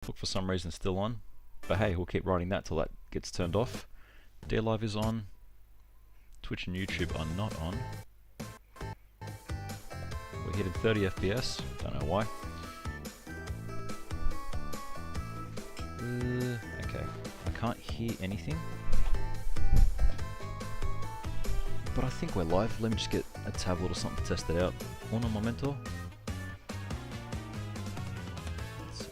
Facebook for some reason still on, but hey, we'll keep writing that till that gets turned off. DLive is on. Twitch and YouTube are not on. We're hitting 30 FPS, don't know why. Okay, I can't hear anything. But I think we're live. Let me just get a tablet or something to test it out. Uno momento. Let's see.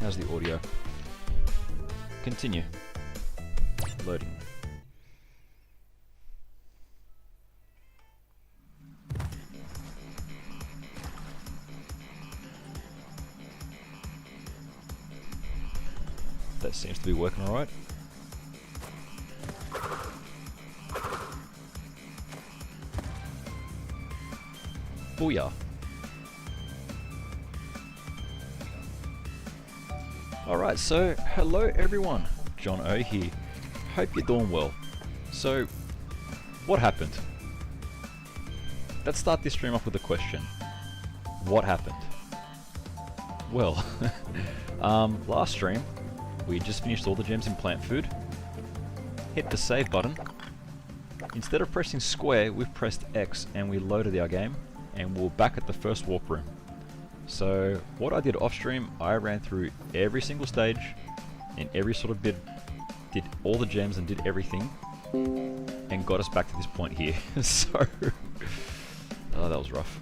How's the audio? Continue. Loading. That seems to be working alright. Booyah. Alright, so hello everyone. John O here. Hope you're doing well. So, what happened? Let's start this stream off with a question. What happened? Well, last stream, we just finished all the gems in plant food. Hit the save button. Instead of pressing square, we've pressed X and we loaded our game. And we're back at the first warp room. So what I did off stream, I ran through every single stage and every sort of bit, did all the gems and did everything and got us back to this point here. So oh, that was rough.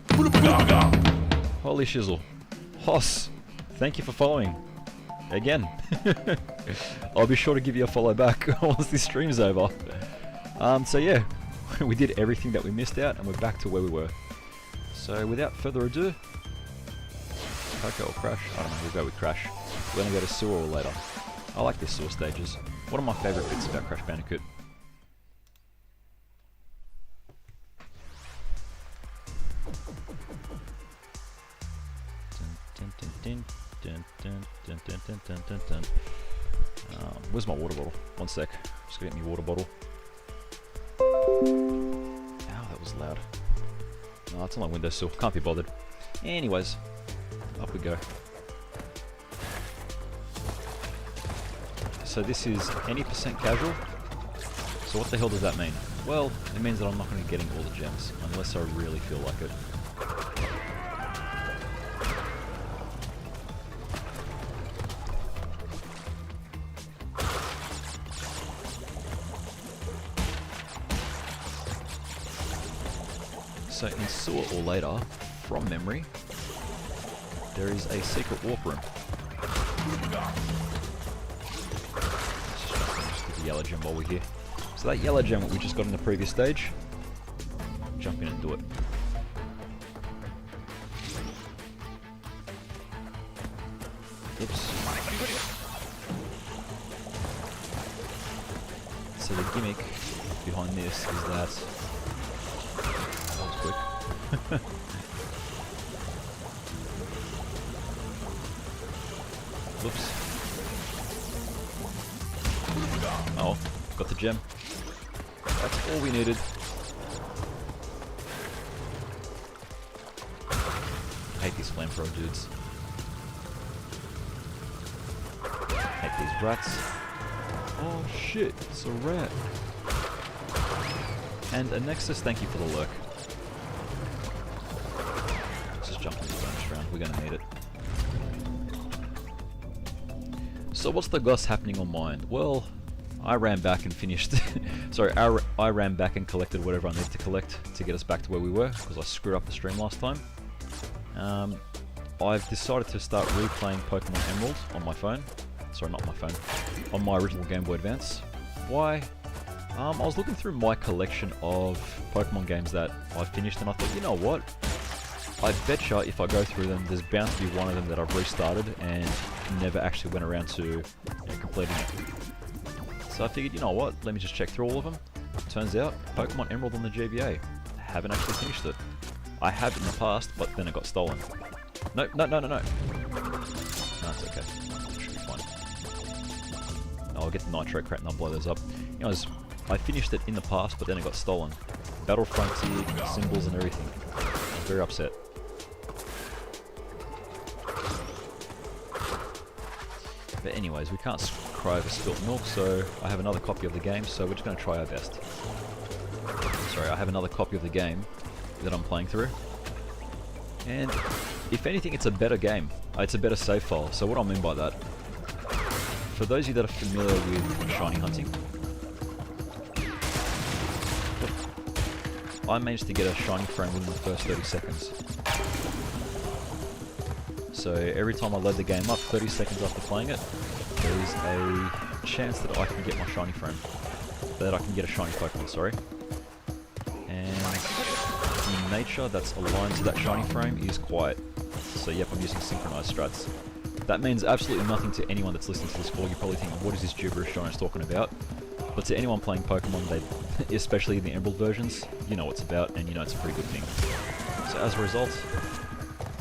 Holy shizzle. Hoss, thank you for following again. I'll be sure to give you a follow back once this stream's over. So yeah, we did everything that we missed out and we're back to where we were. So without further ado, Coco or Crash? I don't know, we'll go with Crash. We're gonna go to Sewer later. I like these sewer stages. One of my favourite bits about Crash Bandicoot. Where's my water bottle? One sec. Just gonna get me water bottle. Ow, that was loud. No, it's on my windowsill. Can't be bothered. Anyways, up we go. So this is any % casual. So what the hell does that mean? Well, it means that I'm not going to be getting all the gems, unless I really feel like it. So in Sewer or later, from memory, there is a secret warp room. Let's just get the yellow gem while we're here. So that yellow gem that we just got in the previous stage, jump in and do it. Oops. So the gimmick behind this is that quick. Whoops. Oh, got the gem. That's all we needed. I hate these flamethrower dudes. Hate these rats. Oh shit, it's a rat. And a Nexus, thank you for the lurk. Jump in this bonus round, we're gonna need it. So what's the goss happening on mine? Well, I ran back and finished sorry, I ran back and collected whatever I needed to collect to get us back to where we were, because I screwed up the stream last time. I've decided to start replaying Pokemon Emerald on my phone. Sorry, not my phone. On my original Game Boy Advance. Why? I was looking through my collection of Pokemon games that I finished and I thought, you know what? I betcha if I go through them, there's bound to be one of them that I've restarted and never actually went around to completing it. So I figured, you know what, let me just check through all of them. Turns out, Pokemon Emerald on the GBA. Haven't actually finished it. I have in the past, but then it got stolen. No. No, it's okay. Should be fine. I'll get the Nitro Crate and I'll blow those up. You know, I finished it in the past, but then it got stolen. Battle Frontier, symbols and everything. I was very upset. But anyways, we can't cry over spilt milk, so I have another copy of the game, so we're just going to try our best. Sorry, I have another copy of the game that I'm playing through. And if anything, it's a better game. It's a better save file. So what I mean by that, for those of you that are familiar with shiny hunting, I managed to get a shiny frame within the first 30 seconds. So every time I load the game up, 30 seconds after playing it, there is a chance that I can get my shiny frame. That I can get a shiny Pokemon, sorry. And in nature that's aligned to that shiny frame is quiet. So yep, I'm using synchronized strats. That means absolutely nothing to anyone that's listening to this call. You're probably thinking, what is this gibberish Jono's talking about? But to anyone playing Pokemon, especially the Emerald versions, you know what it's about, and you know it's a pretty good thing. So as a result,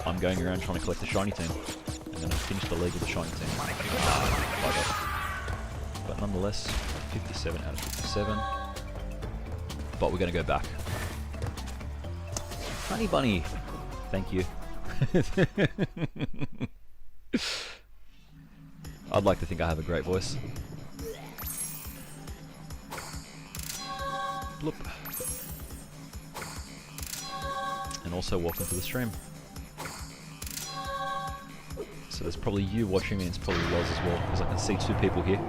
I'm going around trying to collect the shiny team. I'm going to finish the league with the shiny team. But nonetheless, 57 out of 57. But we're going to go back. Honey Bunny! Thank you. I'd like to think I have a great voice. Bloop. And also welcome to the stream. So there's probably you watching me, and it's probably Loz as well, because I can see 2 people here.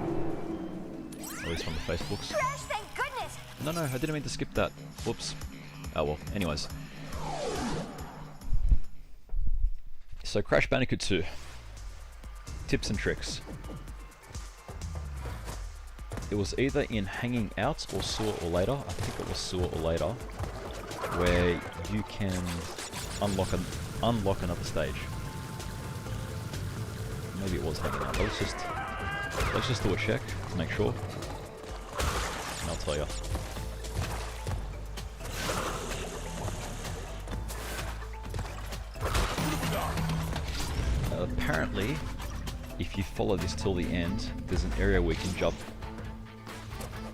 At least from the Facebooks. Crash, thank goodness! No, I didn't mean to skip that. Whoops. Oh well, anyways. So Crash Bandicoot 2. Tips and tricks. It was either in Hanging Out or Sewer or Later, I think it was Sewer or Later, where you can unlock another stage. Maybe it was Hanging Out, but let's just do a check to make sure, and I'll tell you. Apparently, if you follow this till the end, there's an area where you can jump.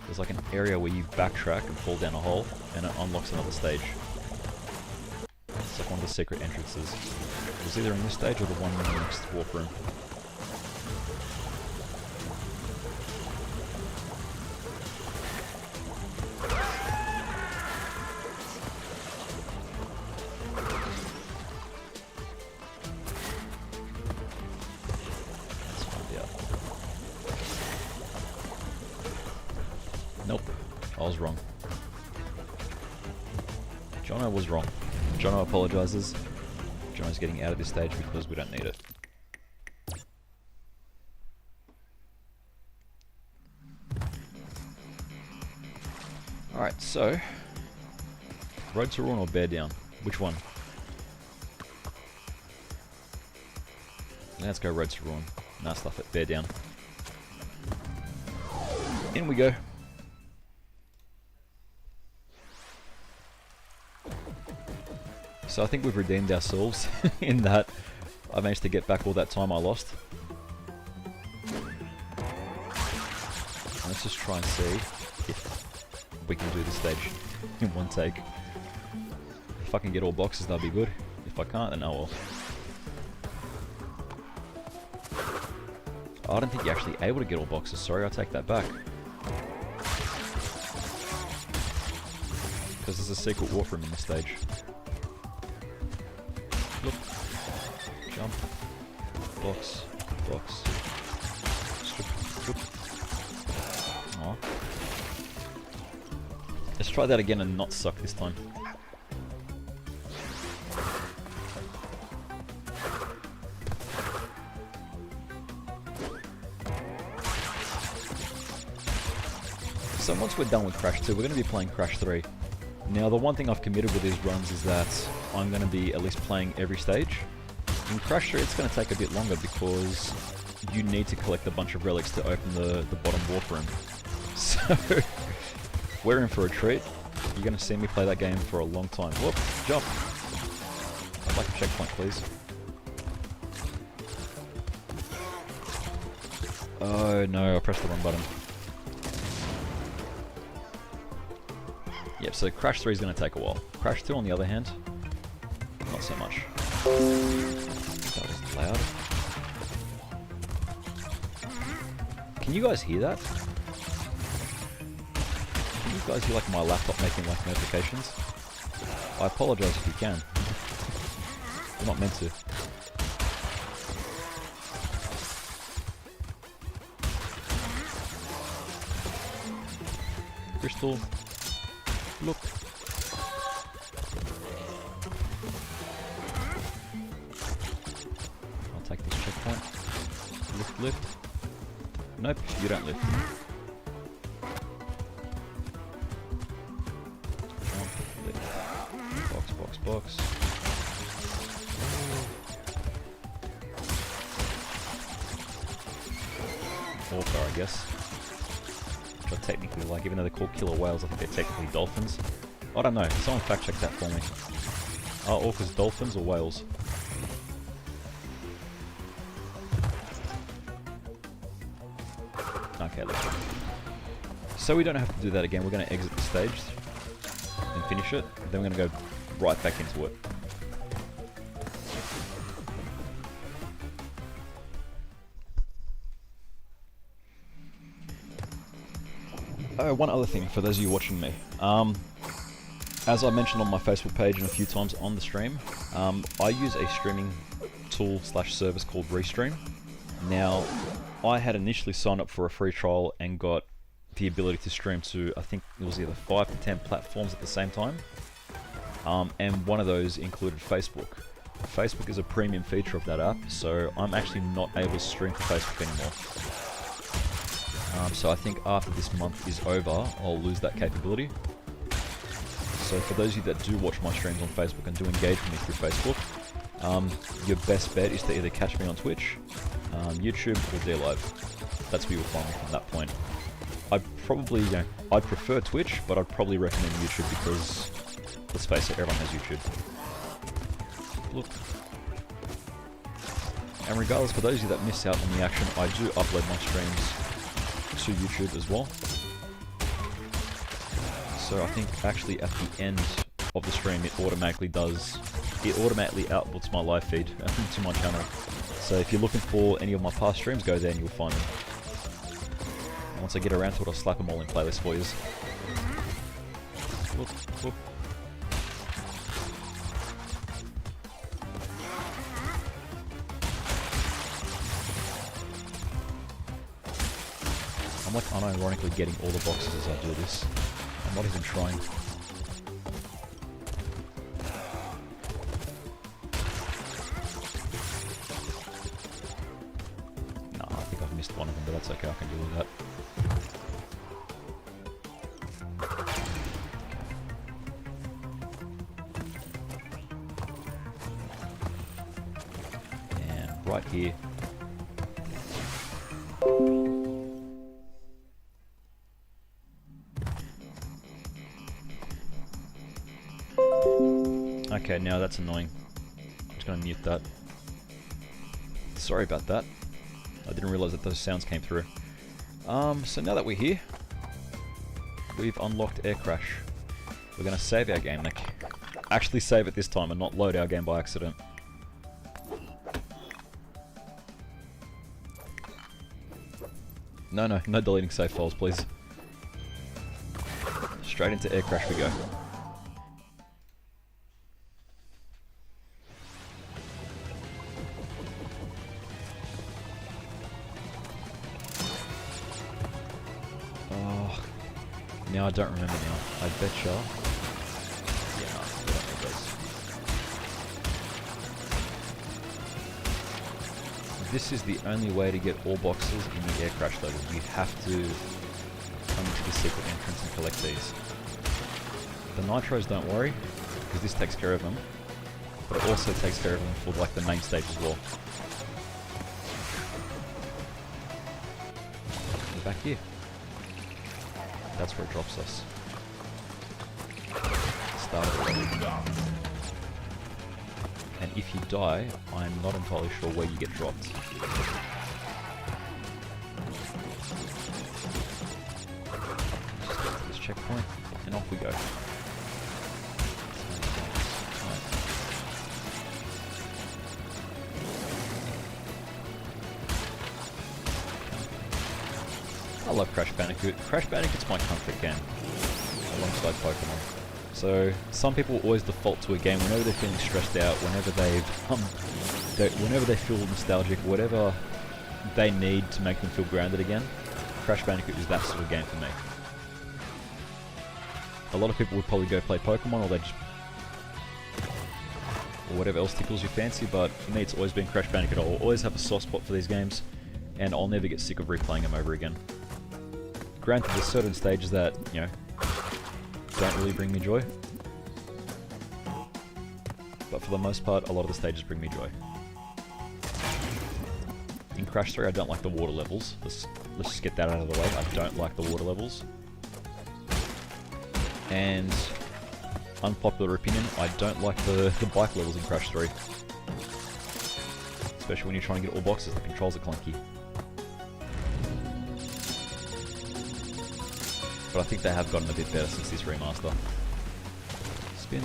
There's like an area where you backtrack and fall down a hole, and it unlocks another stage. It's like one of the secret entrances. It was either in this stage or the one in the next warp room. Nope, I was wrong. Jono was wrong. Jono apologizes. Jono's getting out of this stage because we don't need it. Alright, so Road to Ruin or Bear Down? Which one? Let's go Road to Ruin. Nah, stuff it. Bear Down. In we go. So I think we've redeemed ourselves in that I managed to get back all that time I lost. Let's just try and see if we can do this stage in one take. If I can get all boxes, that'll be good. If I can't, then oh well. I don't think you're actually able to get all boxes, sorry, I take that back. Because there's a secret warp room in this stage. Look. Jump. Box. Box. Strip. Strip. Aww. Let's try that again and not suck this time. So once we're done with Crash 2, we're going to be playing Crash 3. Now the one thing I've committed with these runs is that I'm going to be at least playing every stage. In Crash 3 it's going to take a bit longer because you need to collect a bunch of relics to open the bottom warp room. So we're in for a treat. You're going to see me play that game for a long time. Whoop, jump. I'd like a checkpoint please. Oh no, I pressed the wrong button. Yep, so Crash 3 is going to take a while. Crash 2 on the other hand, not so much. That was loud. you guys hear that? Can you guys hear like my laptop making like notifications? I apologize if you can. You're not meant to. Crystal, look. I'll take this checkpoint. Lift, lift. Nope, you don't lift. Jump, lift. Box, box, box. Orca, I guess. Which I technically like, even though they're called killer whales, I think they're technically dolphins. I don't know, someone fact check that for me. Are orcas dolphins or whales? Okay, let's go. So we don't have to do that again, we're going to exit the stage and finish it, then we're going to go right back into it. Oh, one other thing for those of you watching me. As I mentioned on my Facebook page and a few times on the stream, I use a streaming tool / service called Restream. Now, I had initially signed up for a free trial and got the ability to stream to, I think it was either 5 to 10 platforms at the same time. And one of those included Facebook. Facebook is a premium feature of that app, so I'm actually not able to stream to Facebook anymore. So I think after this month is over, I'll lose that capability. So for those of you that do watch my streams on Facebook and do engage with me through Facebook, your best bet is to either catch me on Twitch, YouTube, or DLive. That's where you'll find me from that point. I'd probably, I'd prefer Twitch, but I'd probably recommend YouTube because, let's face it, everyone has YouTube. Look. And regardless, for those of you that miss out on the action, I do upload my streams to YouTube as well. So I think actually at the end of the stream it automatically outputs my live feed to my channel. So if you're looking for any of my past streams, go there and you'll find them. And once I get around to it, I'll slap them all in playlist for you. Whoop, whoop. I'm like unironically getting all the boxes as I do this. I'm not even trying. No, I think I've missed one of them, but that's okay, I can deal with that. And right here. Okay, now that's annoying. I'm just going to mute that. Sorry about that. I didn't realise that those sounds came through. So now that we're here, we've unlocked Air Crash. We're going to save our game, like, actually save it this time and not load our game by accident. No deleting save files, please. Straight into Air Crash we go. Now I don't remember now. I betcha. Yeah, no, I don't know those. This is the only way to get all boxes in the Air Crash level. You have to come into the secret entrance and collect these. The nitros, don't worry, because this takes care of them. But it also takes care of them for like the main stage as well. We're back here. That's where it drops us. Start it. And if you die, I'm not entirely sure where you get dropped. Just get to this checkpoint, and off we go. love Crash Bandicoot. Crash Bandicoot's my comfort game, alongside Pokemon. So some people always default to a game whenever they're feeling stressed out, whenever whenever they feel nostalgic, whatever they need to make them feel grounded again. Crash Bandicoot is that sort of game for me. A lot of people would probably go play Pokemon, or whatever else tickles your fancy, but for me it's always been Crash Bandicoot. I'll always have a soft spot for these games, and I'll never get sick of replaying them over again. Granted, there's certain stages that, you know, don't really bring me joy, but for the most part, a lot of the stages bring me joy. In Crash 3, I don't like the water levels. Let's just get that out of the way. I don't like the water levels. And unpopular opinion, I don't like the bike levels in Crash 3. Especially when you're trying to get all boxes, the controls are clunky. But I think they have gotten a bit better since this remaster. Spin.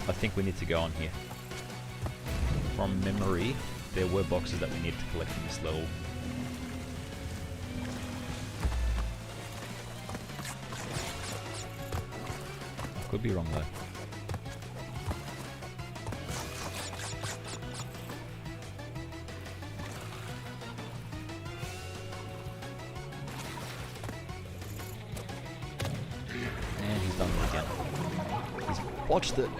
I think we need to go on here. From memory, there were boxes that we need to collect in this level. I could be wrong though. And he's done it again. He's botched it.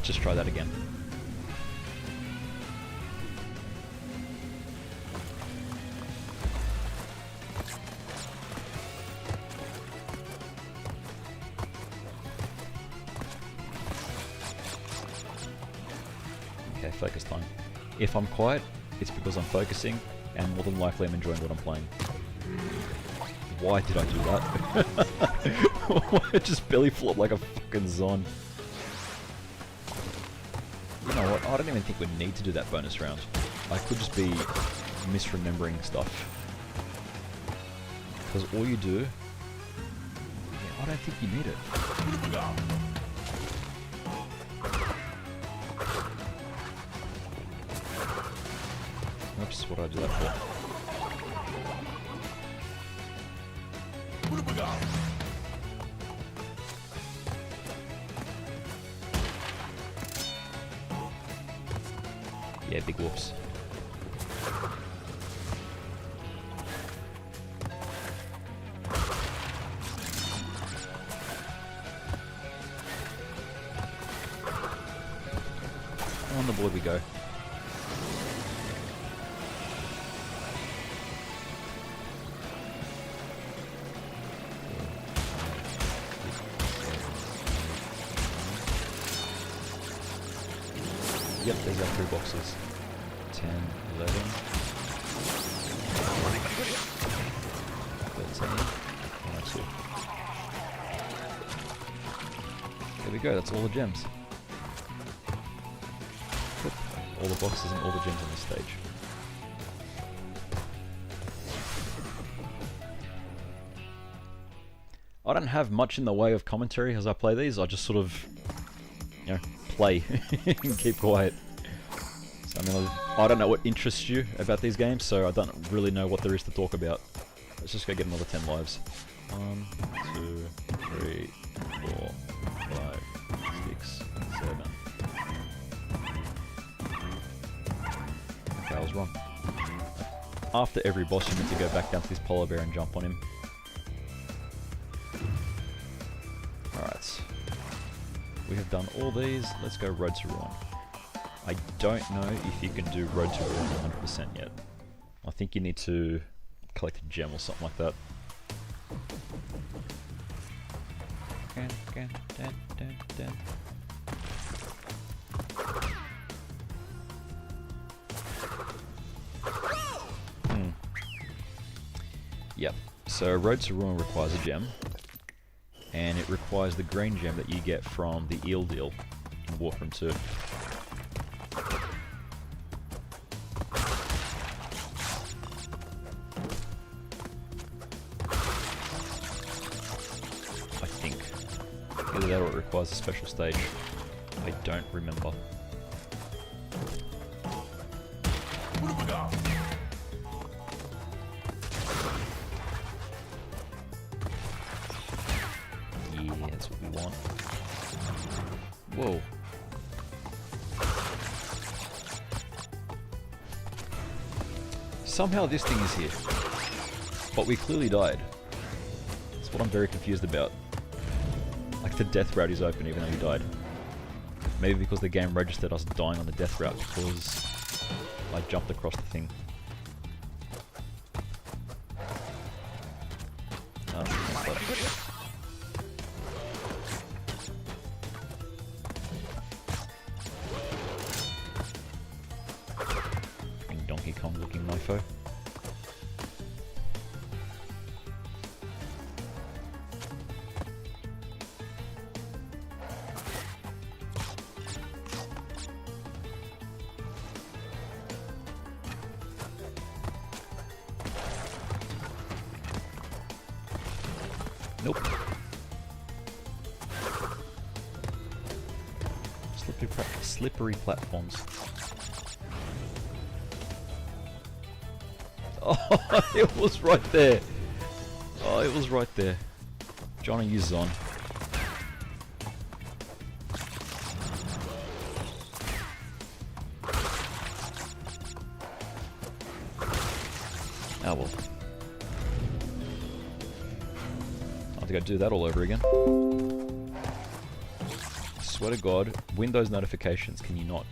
Just try that again. Okay, focus time. If I'm quiet, it's because I'm focusing, and more than likely I'm enjoying what I'm playing. Why did I do that? Why just belly flop like a fucking Zon? You know what, I don't even think we need to do that bonus round. I could just be misremembering stuff. Because all you do... Yeah, I don't think you need it. Oops, what did I do that for? Yeah, big whoops. On the board we go. Yep, there's our 3 boxes. 10, 11, 13, 102. There we go, that's all the gems. Oop, all the boxes and all the gems on this stage. I don't have much in the way of commentary as I play these, I just sort of, you know, play and keep quiet. So, I mean, I don't know what interests you about these games, so I don't really know what there is to talk about. Let's just go get another 10 lives. 1, 2, 3, 4, 5, 6, 7. Okay, I was wrong. After every boss, you need to go back down to this polar bear and jump on him. Alright. We have done all these. Let's go Road to Ruin. I don't know if you can do Road to Ruin 100% yet. I think you need to collect a gem or something like that. Yep. So Road to Ruin requires a gem. and it requires the green gem that you get from the eel deal in Warp Room 2. I think. Either that or it requires a special stage. I don't remember. What do we got? Yeah, that's what we want. Whoa. Somehow this thing is here. But we clearly died. That's what I'm very confused about. Like the death route is open even though we died. Maybe because the game registered us dying on the death route because I jumped across the thing. Donkey Kong looking mofo. Nope. Slippery platforms. Oh, it was right there. Oh, it was right there. Johnny uses on. Oh well. I think I'd do that all over again. I swear to God, Windows notifications, can you not?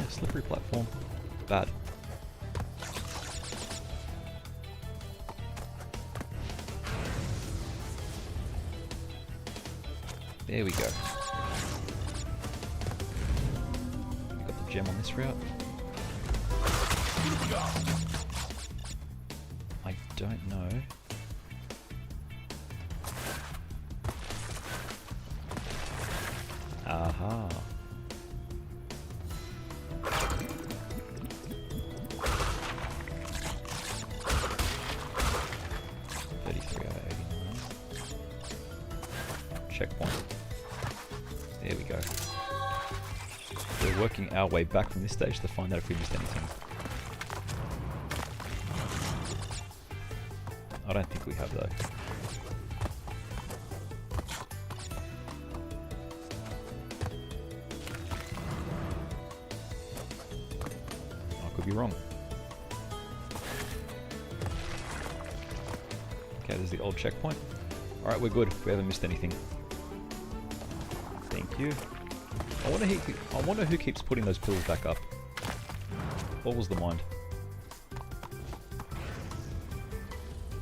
Slippery platform. Bad. There we go. We got the gem on this route. I don't know. Aha. Checkpoint. There we go. We're working our way back from this stage to find out if we missed anything. I don't think we have though. I could be wrong. Okay, there's the old checkpoint. Alright, we're good. We haven't missed anything. Thank you. I wonder who keeps putting those pillars back up. What was the mind?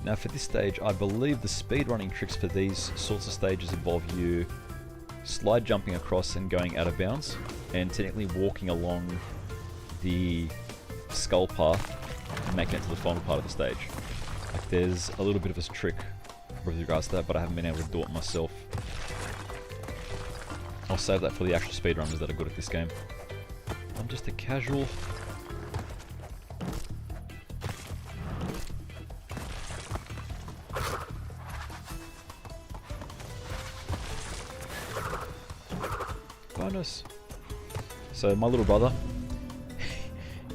Now for this stage, I believe the speedrunning tricks for these sorts of stages involve you slide jumping across and going out of bounds, and technically walking along the skull path and making it to the final part of the stage. Like there's a little bit of a trick with regards to that, but I haven't been able to do it myself. I'll save that for the actual speedrunners that are good at this game. I'm just a casual. Bonus. So my little brother,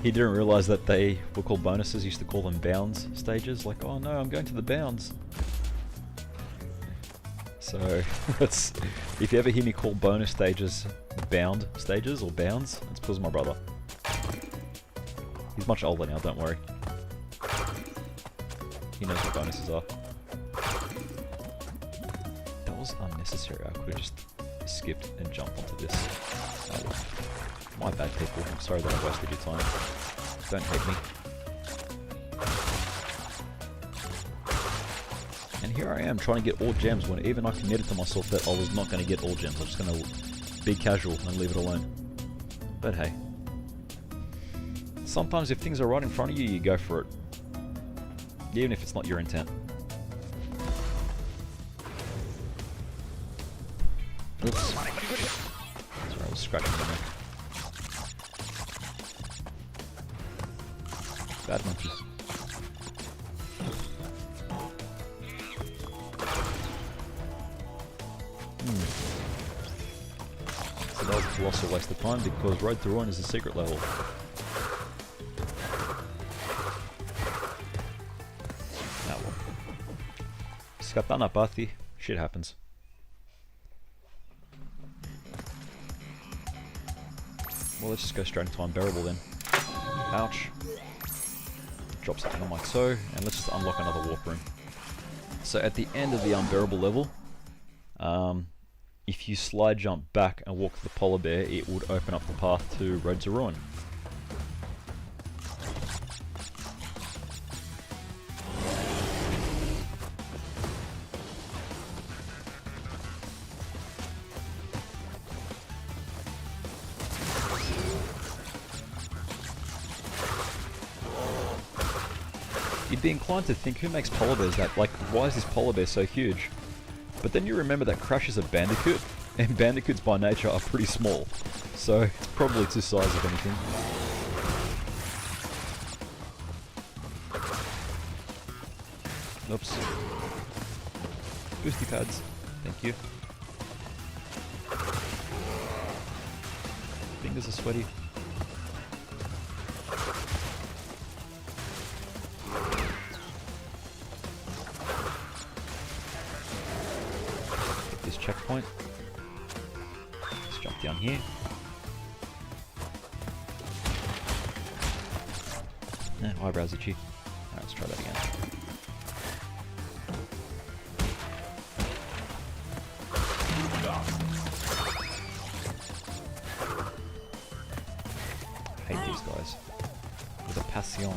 he didn't realise that they were called bonuses. He used to call them bounds stages. Like, oh no, I'm going to the bounds. So that's, if you ever hear me call bonus stages bound stages or bounds, it's because of my brother. He's much older now, don't worry. He knows what bonuses are. That was unnecessary. I could have just skipped and jumped onto this. Oh, my bad, people. I'm sorry that I wasted your time. Don't hate me. And here I am trying to get all gems when even I committed to myself that I was not going to get all gems. I was just going to be casual and leave it alone. But hey. Sometimes if things are right in front of you, you go for it. Even if it's not your intent. Oops. Sorry, I was scratching my neck. Bad monkey. So that was a colossal waste of time because Road to Ruin is a secret level. Ah well. Skatana Pathi. Shit happens. Well, let's just go straight into Unbearable then. Ouch. Drop something like so, and let's just unlock another warp room. So at the end of the Unbearable level, if you slide jump back and walk to the polar bear, it would open up the path to Road to Ruin. You'd be inclined to think, who makes polar bears that, like, why is this polar bear so huge? But then you remember that Crash is a Bandicoot, and Bandicoots by nature are pretty small, so it's probably its size if anything. Oops. Boosty pads, thank you. Fingers are sweaty. Checkpoint. Let's jump down here. Eyebrows itchy. Alright, let's try that again. I hate these guys. With a passion.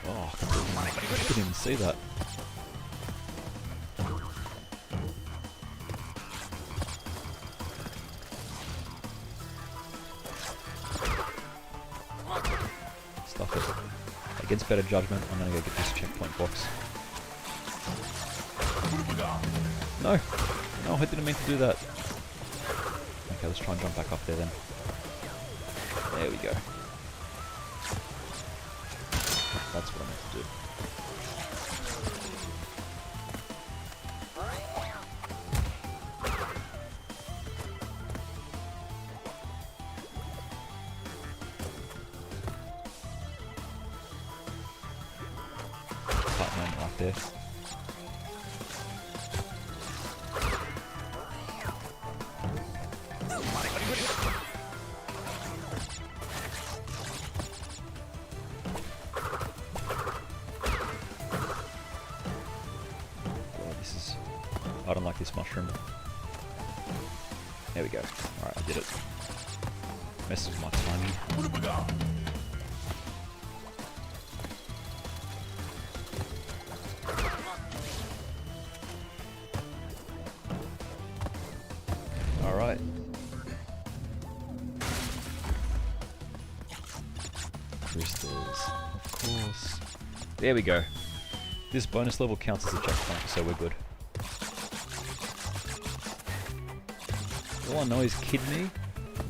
Oh, I couldn't even see that. Stuff it. Against better judgment, I'm gonna go get this checkpoint box. No! No, I didn't mean to do that. Okay, let's try and jump back up there then. There we go. That's what I meant to do. That moment right there. I don't like this mushroom. There we go. Alright, I did it. Messes with my timing. What have we got? Alright. Crystals, of course. There we go. This bonus level counts as a checkpoint, so we're good. All I know is Kid Me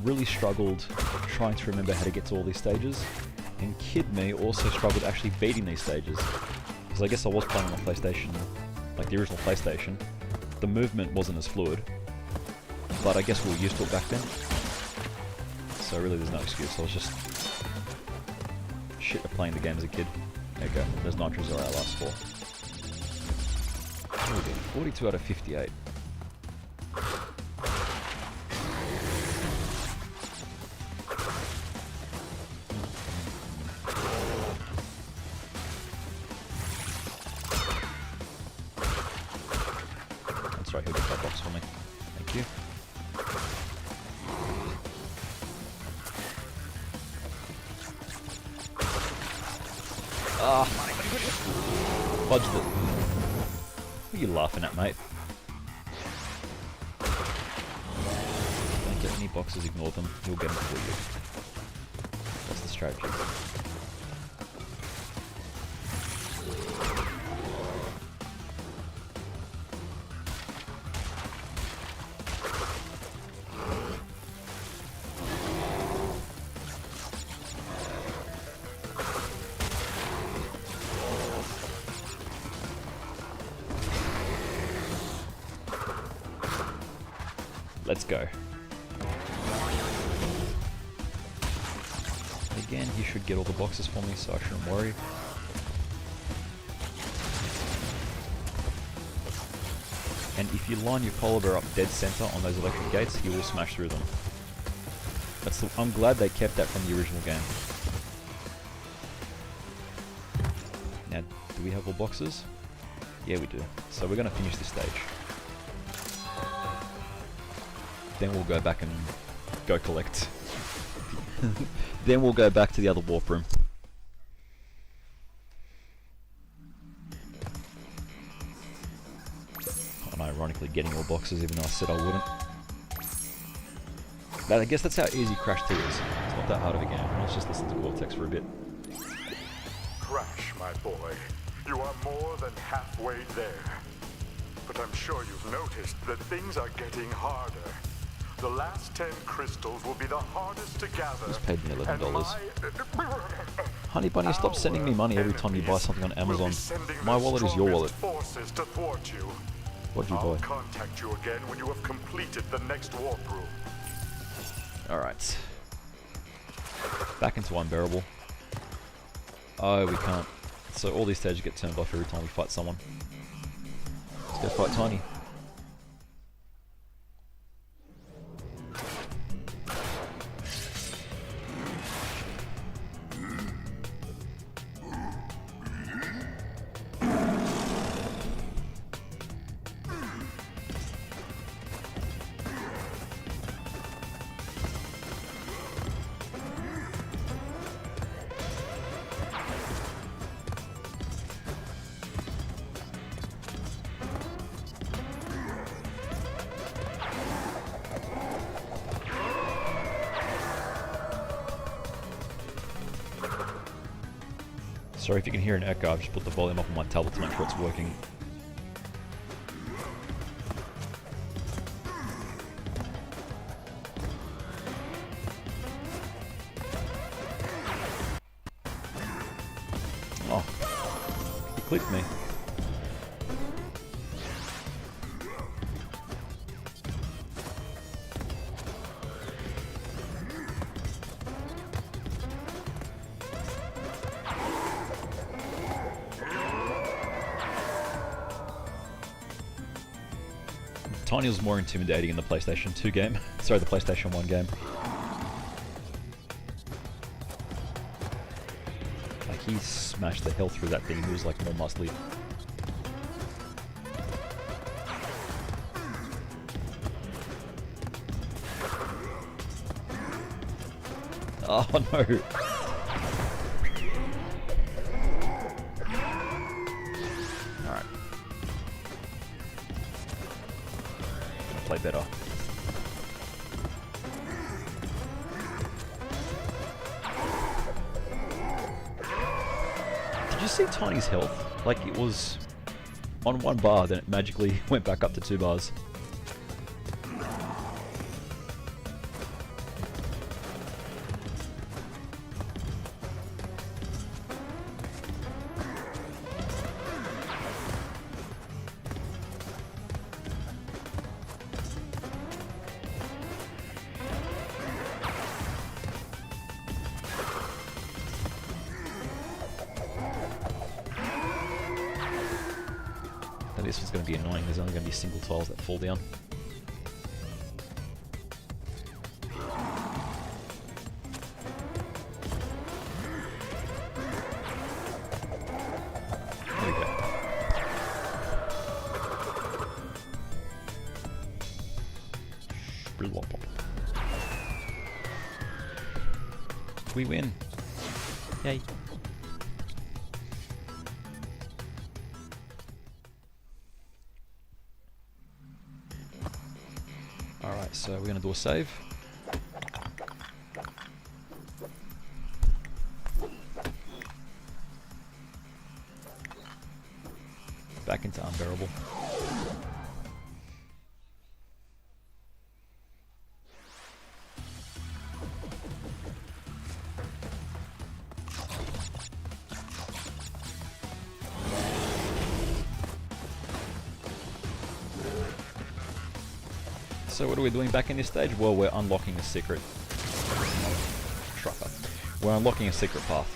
really struggled trying to remember how to get to all these stages, and Kid Me also struggled actually beating these stages. Because I guess I was playing on the PlayStation, like the original PlayStation. The movement wasn't as fluid, but I guess we were used to it back then. So really there's no excuse, I was just shit at playing the game as a kid. There you go. Those nitros are our last score. What do we do? 42 out of 58. That's right, he'll get that box for me. Thank you. Ah, fudged it. What are you laughing at, mate? Don't get any boxes, ignore them. You'll get them for you. That's the strategy. Let's go. Again, he should get all the boxes for me, so I shouldn't worry. And if you line your polar bear up dead center on those electric gates, he will smash through them. I'm glad they kept that from the original game. Now, do we have all boxes? Yeah, we do. So we're going to finish this stage. Then we'll go back and go collect. Then we'll go back to the other warp room. I'm ironically getting all boxes even though I said I wouldn't. But I guess that's how easy Crash 2 is. It's not that hard of a game. Let's just listen to Cortex for a bit. Crash, my boy. You are more than halfway there. But I'm sure you've noticed that things are getting harder. The last 10 crystals will be the hardest to gather. Just paid me $11. Honey Bunny, stop sending me money every time you buy something on Amazon. My wallet is your wallet. Forces to thwart you. What'd you I'll buy? contact you again when you have completed the next warp room. Alright. Back into Unbearable. Oh, we can't. So all these stages get turned off every time we fight someone. Let's go fight Tiny. Sorry if you can hear an echo, I've just put the volume up on my tablet to make sure it's working. Oh, he clipped me. Tiny was more intimidating in the PlayStation 2 game. Sorry, the PlayStation 1 game. Like, he smashed the hell through that thing. He was like more muscly. Oh no! Play better. Did you see Tiny's health? Like, it was on 1 bar, then it magically went back up to 2 bars. Now this one's going to be annoying. There's only going to be single tiles that fall down. There we go. We win. Yay. Alright, so we're going to do a save. Back into unbearable. So what are we doing back in this stage? Well, we're unlocking a secret trucker. We're unlocking a secret path.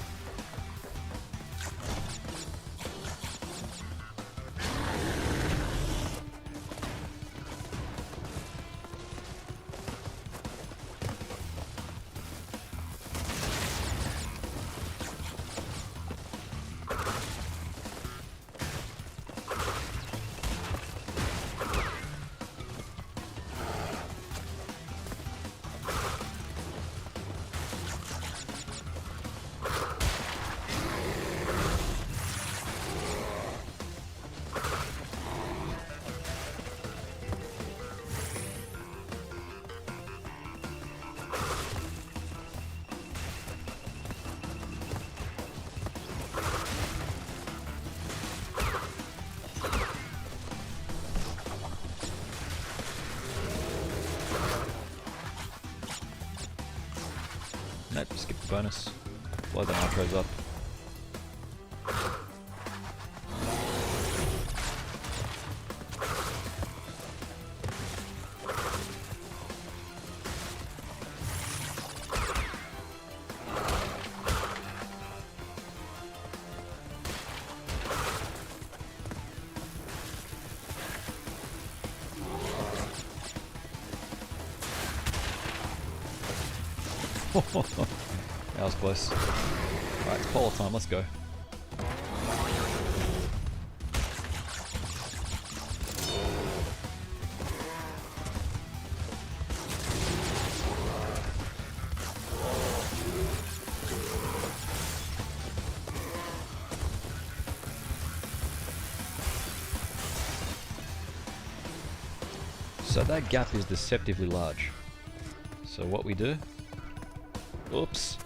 Nope, skip the bonus. Blow the nitros up. That was close. Alright, it's polar time, let's go. So that gap is deceptively large. So what we do, oops,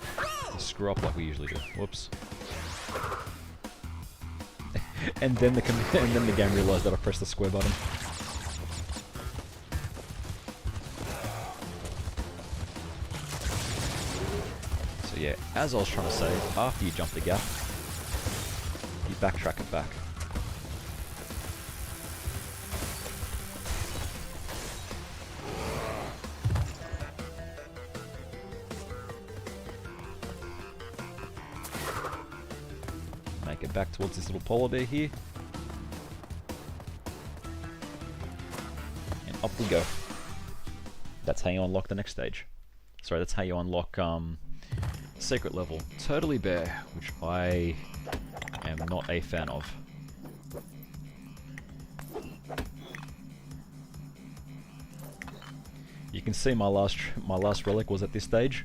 screw up like we usually do. Whoops. and then the game realised that I pressed the square button. So yeah, as I was trying to say, after you jump the gap, you backtrack it back. Make it back towards this little polar bear here. And up we go. That's how you unlock the next stage. Sorry, that's how you unlock secret level. Totally Bear, which I am not a fan of. You can see my last relic was at this stage.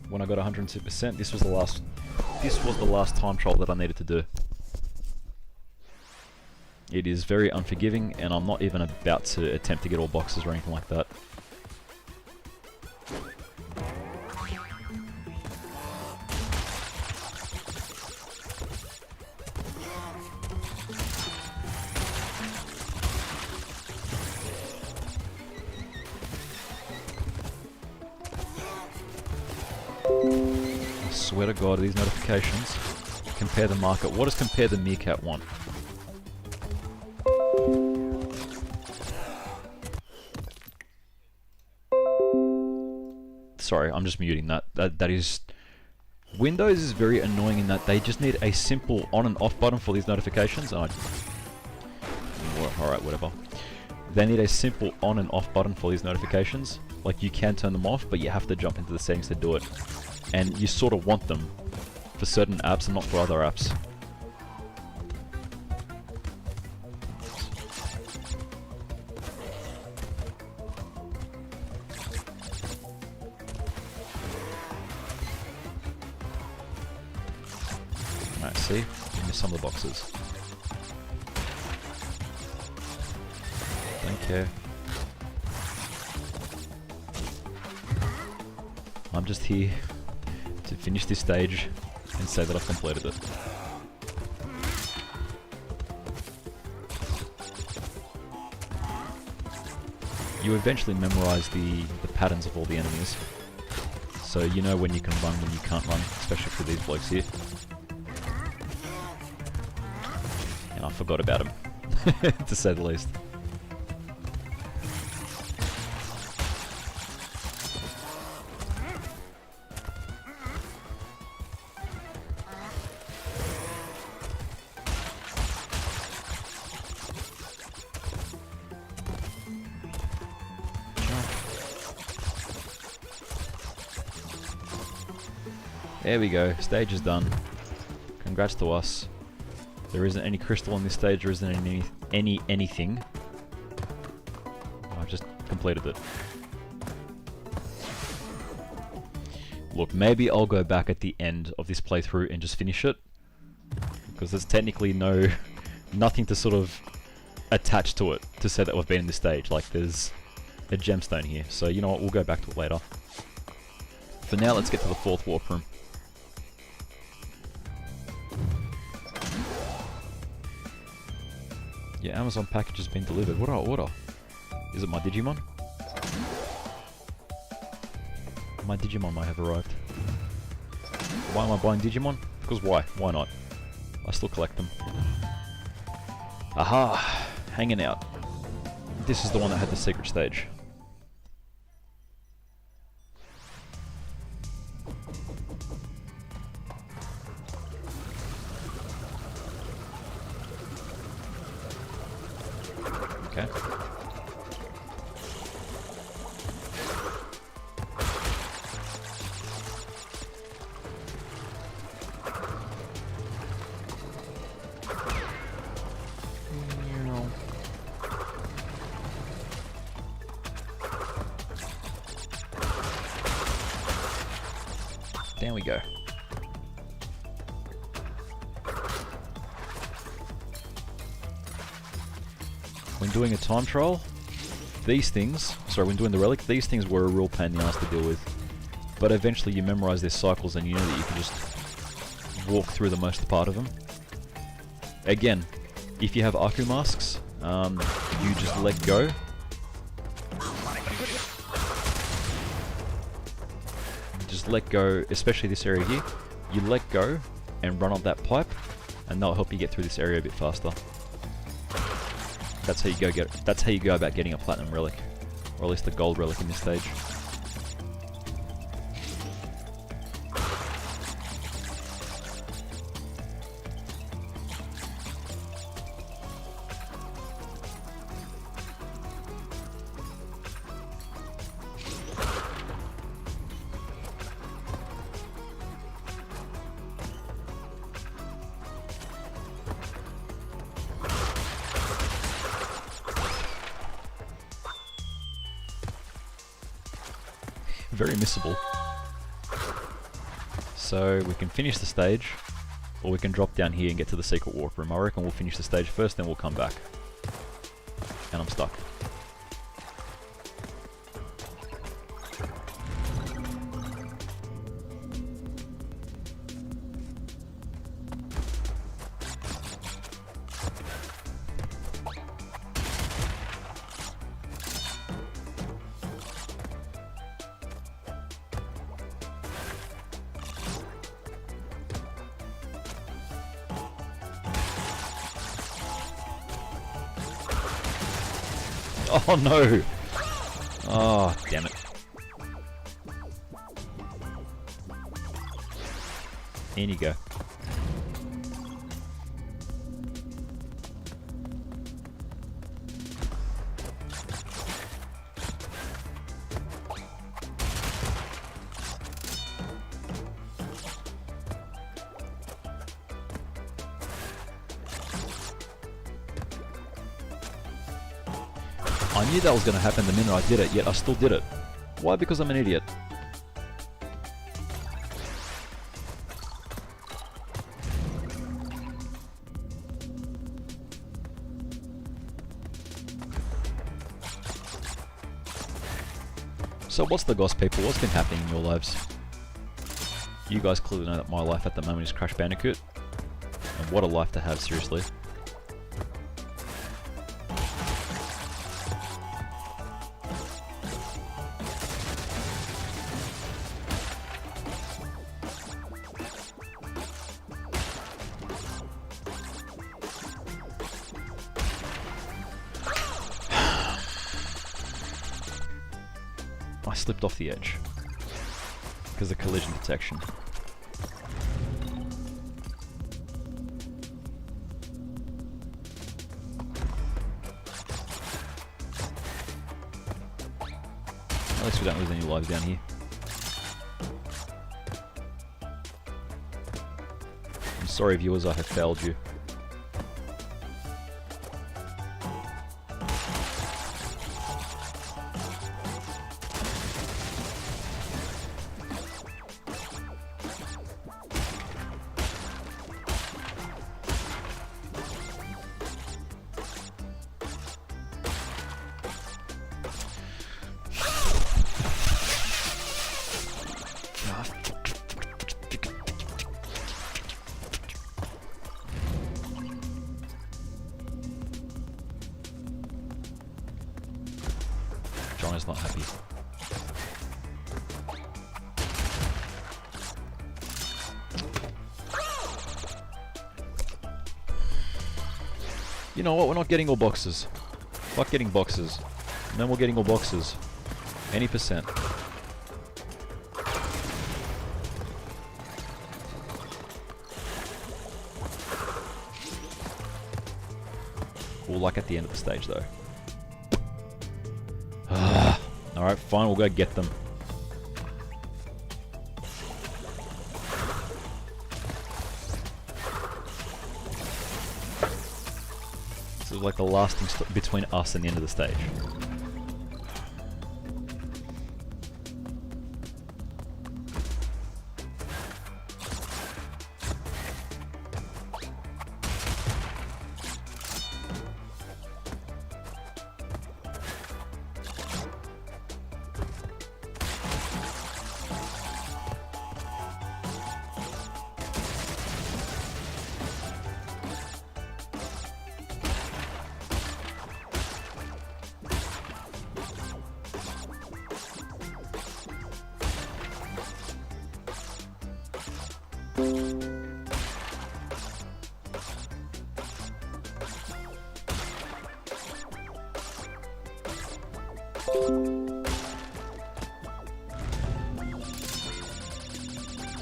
When I got 102%, this was the last time trial that I needed to do. It is very unforgiving, and I'm not even about to attempt to get all boxes or anything like that. I swear to God, these notifications. Compare the market. What does compare the meerkat want? Sorry, I'm just muting that. That is... Windows is very annoying in that they just need a simple on and off button for these notifications. And Alright, whatever. They need a simple on and off button for these notifications. Like, you can turn them off, but you have to jump into the settings to do it. And you sort of want them for certain apps and not for other apps. Alright, see? You missed some of the boxes. Don't care. I'm just here to finish this stage and say that I've completed it. You eventually memorize the patterns of all the enemies. So you know when you can run, when you can't run, especially for these blokes here. And I forgot about him, to say the least. There we go, stage is done. Congrats to us. There isn't any crystal on this stage, there isn't anything. I've just completed it. Look, maybe I'll go back at the end of this playthrough and just finish it. Because there's technically nothing to sort of attach to it to say that we've been in this stage. Like, there's a gemstone here. So you know what, we'll go back to it later. For now, let's get to the 4th warp room. Yeah, Amazon package has been delivered. What do I order? Is it my Digimon? My Digimon might have arrived. Why am I buying Digimon? Because why? Why not? I still collect them. Aha! Hanging out. This is the one that had the secret stage. Okay. There we go. When doing a time trial, when doing the relic, these things were a real pain in the ass to deal with. But eventually you memorize their cycles and you know that you can just walk through the most part of them. Again, if you have Aku masks, you just let go. Just let go, especially this area here. You let go and run up that pipe, and that'll help you get through this area a bit faster. That's how you go about getting a platinum relic, or at least a gold relic in this stage. Very missable. So we can finish the stage, or we can drop down here and get to the secret warp room. I reckon we'll finish the stage first, then we'll come back. And I'm stuck. Oh no! Oh, damn it. In you go. I knew that was going to happen the minute I did it, yet I still did it. Why? Because I'm an idiot. So what's the goss, people? What's been happening in your lives? You guys clearly know that my life at the moment is Crash Bandicoot. And what a life to have, seriously. I slipped off the edge because of collision detection. At least we don't lose any lives down here. I'm sorry viewers, I have failed you. John is not happy. You know what? We're not getting all boxes. Fuck getting boxes. No more getting all boxes. Any percent. We'll like at the end of the stage though. Alright, fine, we'll go get them. This is like the last thing between us and the end of the stage.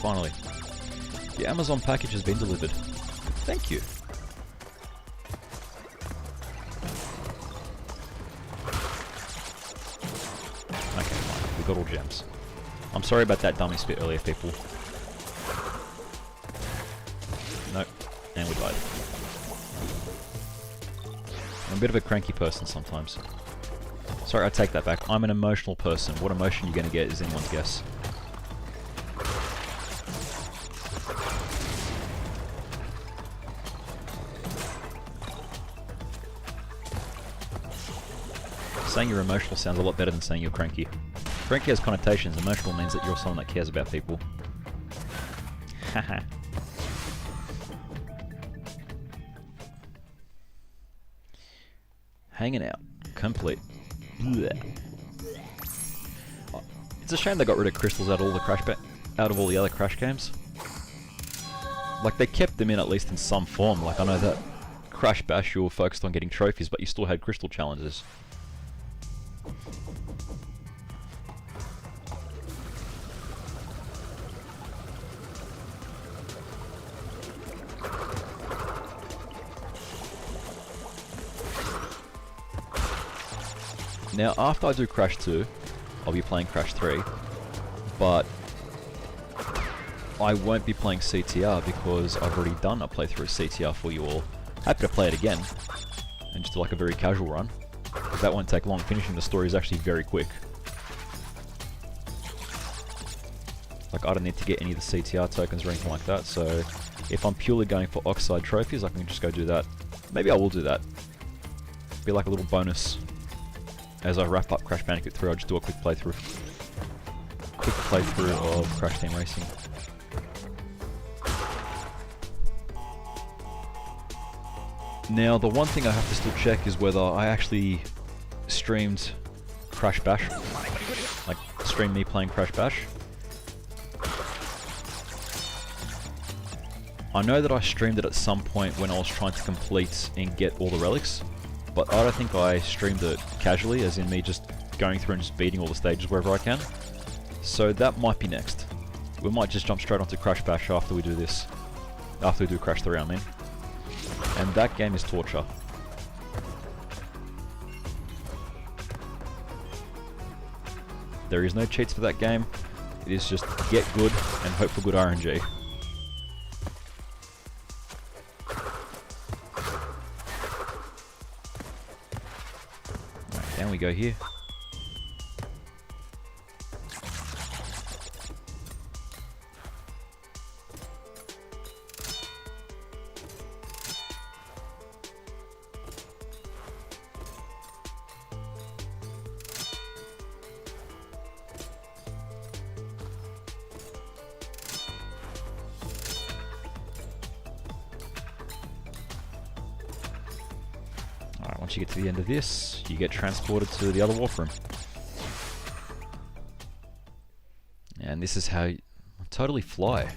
Finally, the Amazon package has been delivered. Thank you. Okay, fine. We got all gems. I'm sorry about that dummy spit earlier, people. Nope. And we died. I'm a bit of a cranky person sometimes. Sorry, I take that back. I'm an emotional person. What emotion you're going to get is anyone's guess. Saying you're emotional sounds a lot better than saying you're cranky. Cranky has connotations. Emotional means that you're someone that cares about people. Haha. Hanging out. Complete. Blech. It's a shame they got rid of crystals out of all the out of all the other Crash games. Like, they kept them in at least in some form. Like, I know that Crash Bash you were focused on getting trophies, but you still had crystal challenges. Now, after I do Crash 2, I'll be playing Crash 3, but I won't be playing CTR because I've already done a playthrough of CTR for you all. Happy to play it again, and just do like a very casual run. But that won't take long. Finishing the story is actually very quick. Like, I don't need to get any of the CTR tokens or anything like that, so if I'm purely going for Oxide trophies, I can just go do that. Maybe I will do that. Be like a little bonus. As I wrap up Crash Bandicoot 3, I'll just do a quick playthrough. Quick playthrough of Crash Team Racing. Now, the one thing I have to still check is whether I actually streamed Crash Bash. Like, streamed me playing Crash Bash. I know that I streamed it at some point when I was trying to complete and get all the relics, but I don't think I streamed it casually, as in me just going through and just beating all the stages wherever I can. So that might be next. We might just jump straight onto Crash Bash after we do this. After we do Crash 3, I mean. And that game is torture. There is no cheats for that game. It is just get good and hope for good RNG. Right, down we go here. Alright, once you get to the end of this, you get transported to the other wharf room. And this is how you totally fly.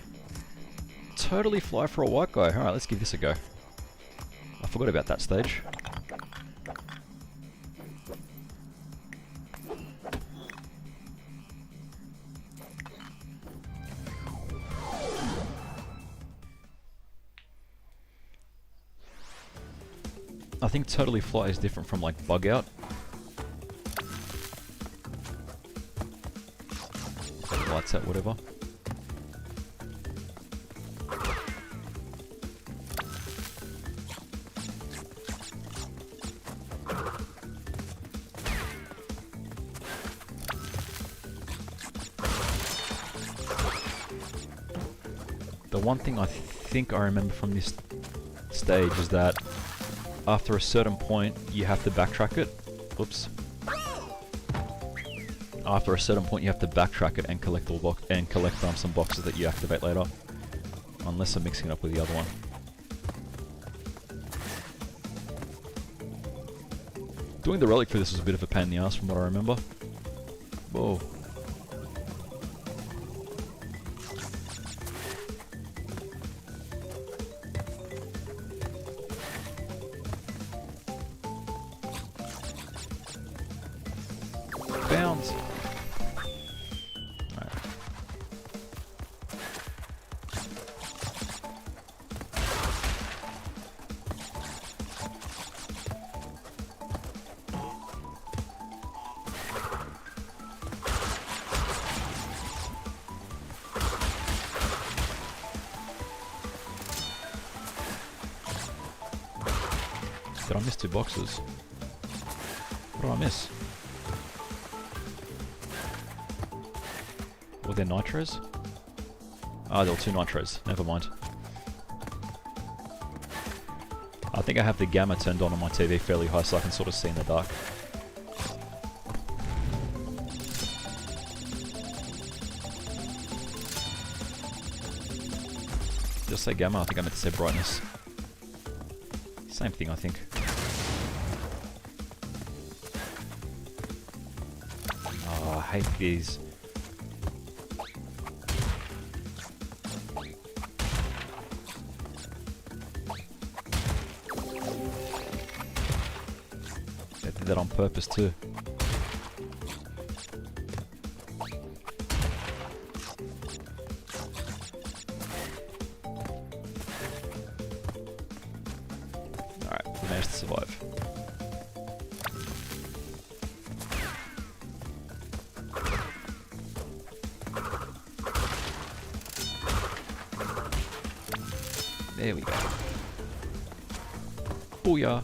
Totally fly for a white guy. Alright, let's give this a go. I forgot about that stage. I think Totally Fly is different from like Bug Out. Lights out, whatever. The one thing I think I remember from this stage is that after a certain point, you have to backtrack it. Whoops. After a certain point, you have to backtrack it and collect some boxes that you activate later, unless I'm mixing it up with the other one. Doing the relic for this was a bit of a pain in the ass, from what I remember. Whoa. Bounds. Right. Did I miss 2 boxes? What did I miss? Were there nitros? Ah, there were 2 nitros. Never mind. I think I have the gamma turned on my TV fairly high so I can sort of see in the dark. Just say gamma, I think I meant to say brightness. Same thing, I think. Oh, I hate these. They did that on purpose too. Alright, we managed to survive. There we go. Booyah!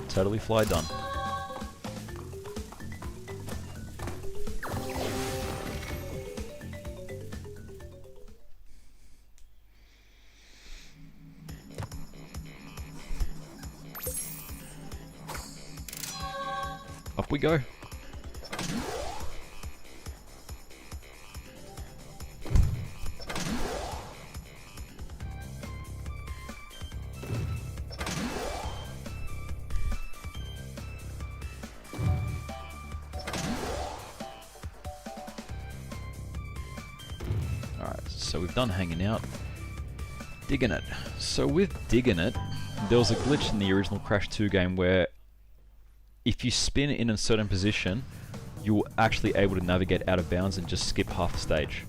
Totally Fly done. Up we go. Alright, so we've done hanging out. Digging it. So with digging it, there was a glitch in the original Crash 2 game where if you spin in a certain position, you're actually able to navigate out of bounds and just skip half the stage.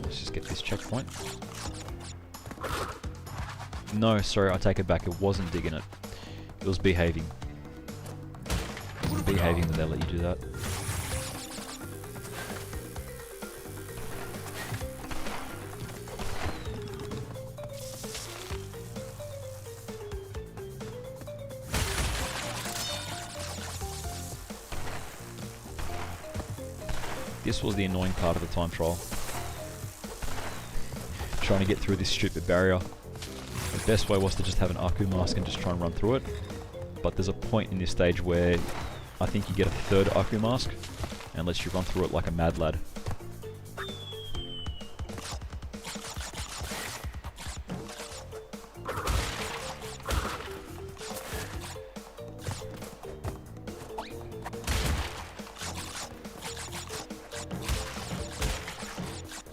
Let's just get this checkpoint. No, sorry, I take it back. It wasn't digging it. It was behaving. It was behaving when they let you do that. This was the annoying part of the time trial. Trying to get through this stupid barrier. The best way was to just have an Aku mask and just try and run through it. But there's a point in this stage where I think you get a third Aku mask and lets you run through it like a mad lad.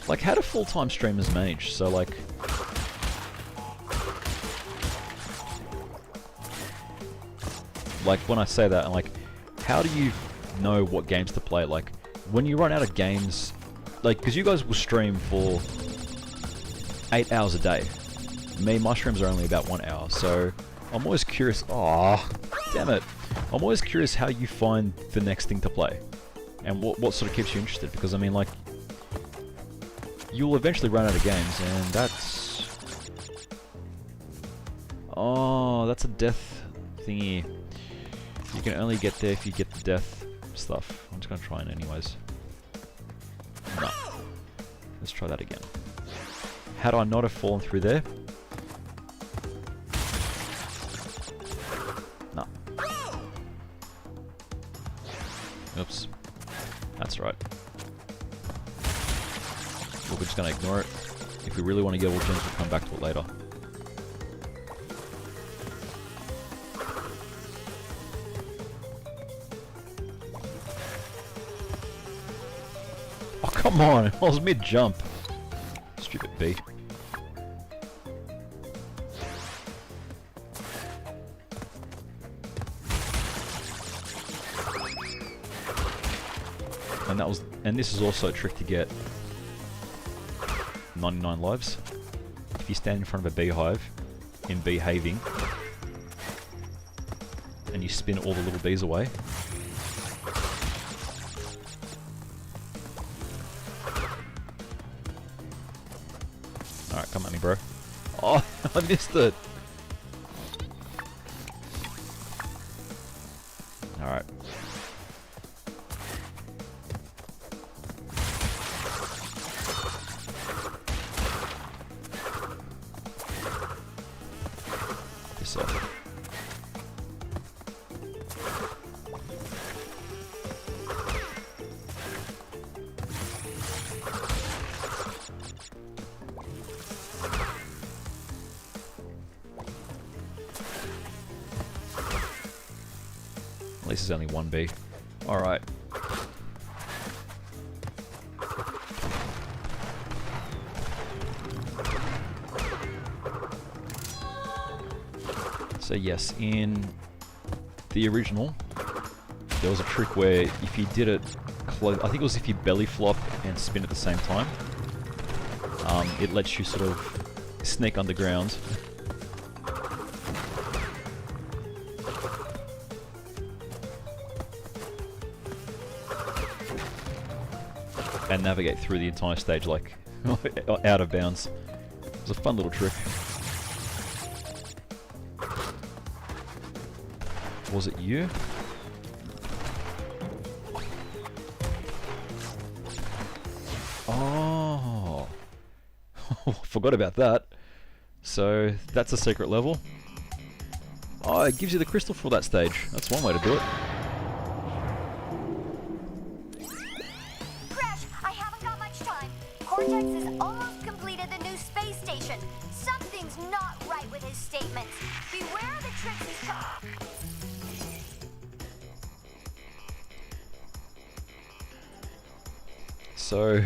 Like, how do full-time streamers manage? So, like... Like, when I say that, I'm like, how do you know what games to play? Like, when you run out of games... Like, because you guys will stream for 8 hours a day. Me, my streams are only about 1 hour, so... I'm always curious... Aw, damn it. I'm always curious how you find the next thing to play. And what sort of keeps you interested, because, I mean, like... You'll eventually run out of games, and that's... Oh, that's a death thingy. You can only get there if you get the death stuff. I'm just gonna try it anyways. No. Let's try that again. Had I not have fallen through there? No. Oops. That's right. We're just going to ignore it. If we really want to get all gems, we'll come back to it later. Oh, come on! I was mid-jump. Stupid bee. And this is also a trick to get 99 lives. If you stand in front of a beehive in behaving and you spin all the little bees away, alright, come at me, bro. Oh, I missed it. Alright. This up. At least there's only one bee. Alright. So yes, in the original, there was a trick where if you did it close, I think it was if you belly flop and spin at the same time, it lets you sort of sneak underground. and navigate through the entire stage like out of bounds. It was a fun little trick. Was it you? Oh, forgot about that. So that's a secret level. Oh, it gives you the crystal for that stage. That's one way to do it. Crash, I haven't got much time. Cortex has almost completed the new space station. Something's not right with his statements. Beware the tricks he's So,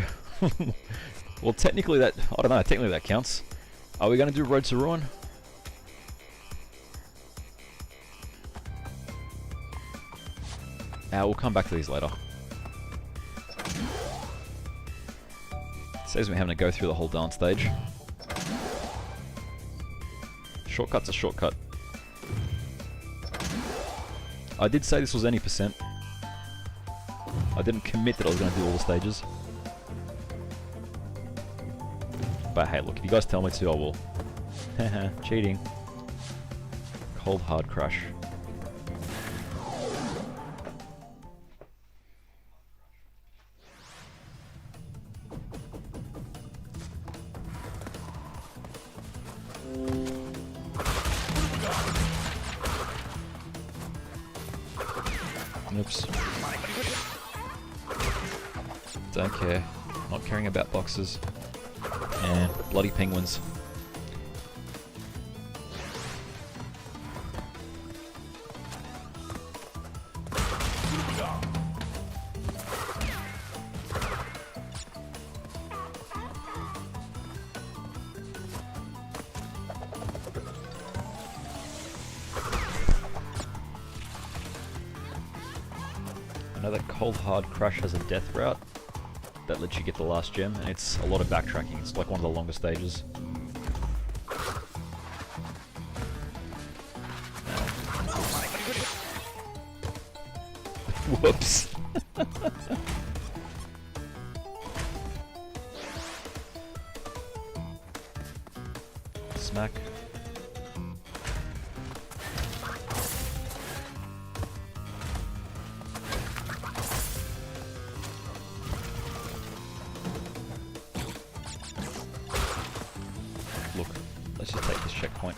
well, technically that, I don't know, technically that counts. Are we going to do Road to Ruin? We'll come back to these later. Saves me having to go through the whole darn stage. Shortcut's a shortcut. I did say this was any percent. I didn't commit that I was going to do all the stages. But hey, look, if you guys tell me to, I will. Haha, cheating. Cold hard crash. Oops. Don't care. Not caring about boxes. And bloody penguins. I know that Cold Hard Crush has a death route that lets you get the last gem, and it's a lot of backtracking. It's like one of the longer stages. Whoops. Smack. Look, let's just take this checkpoint.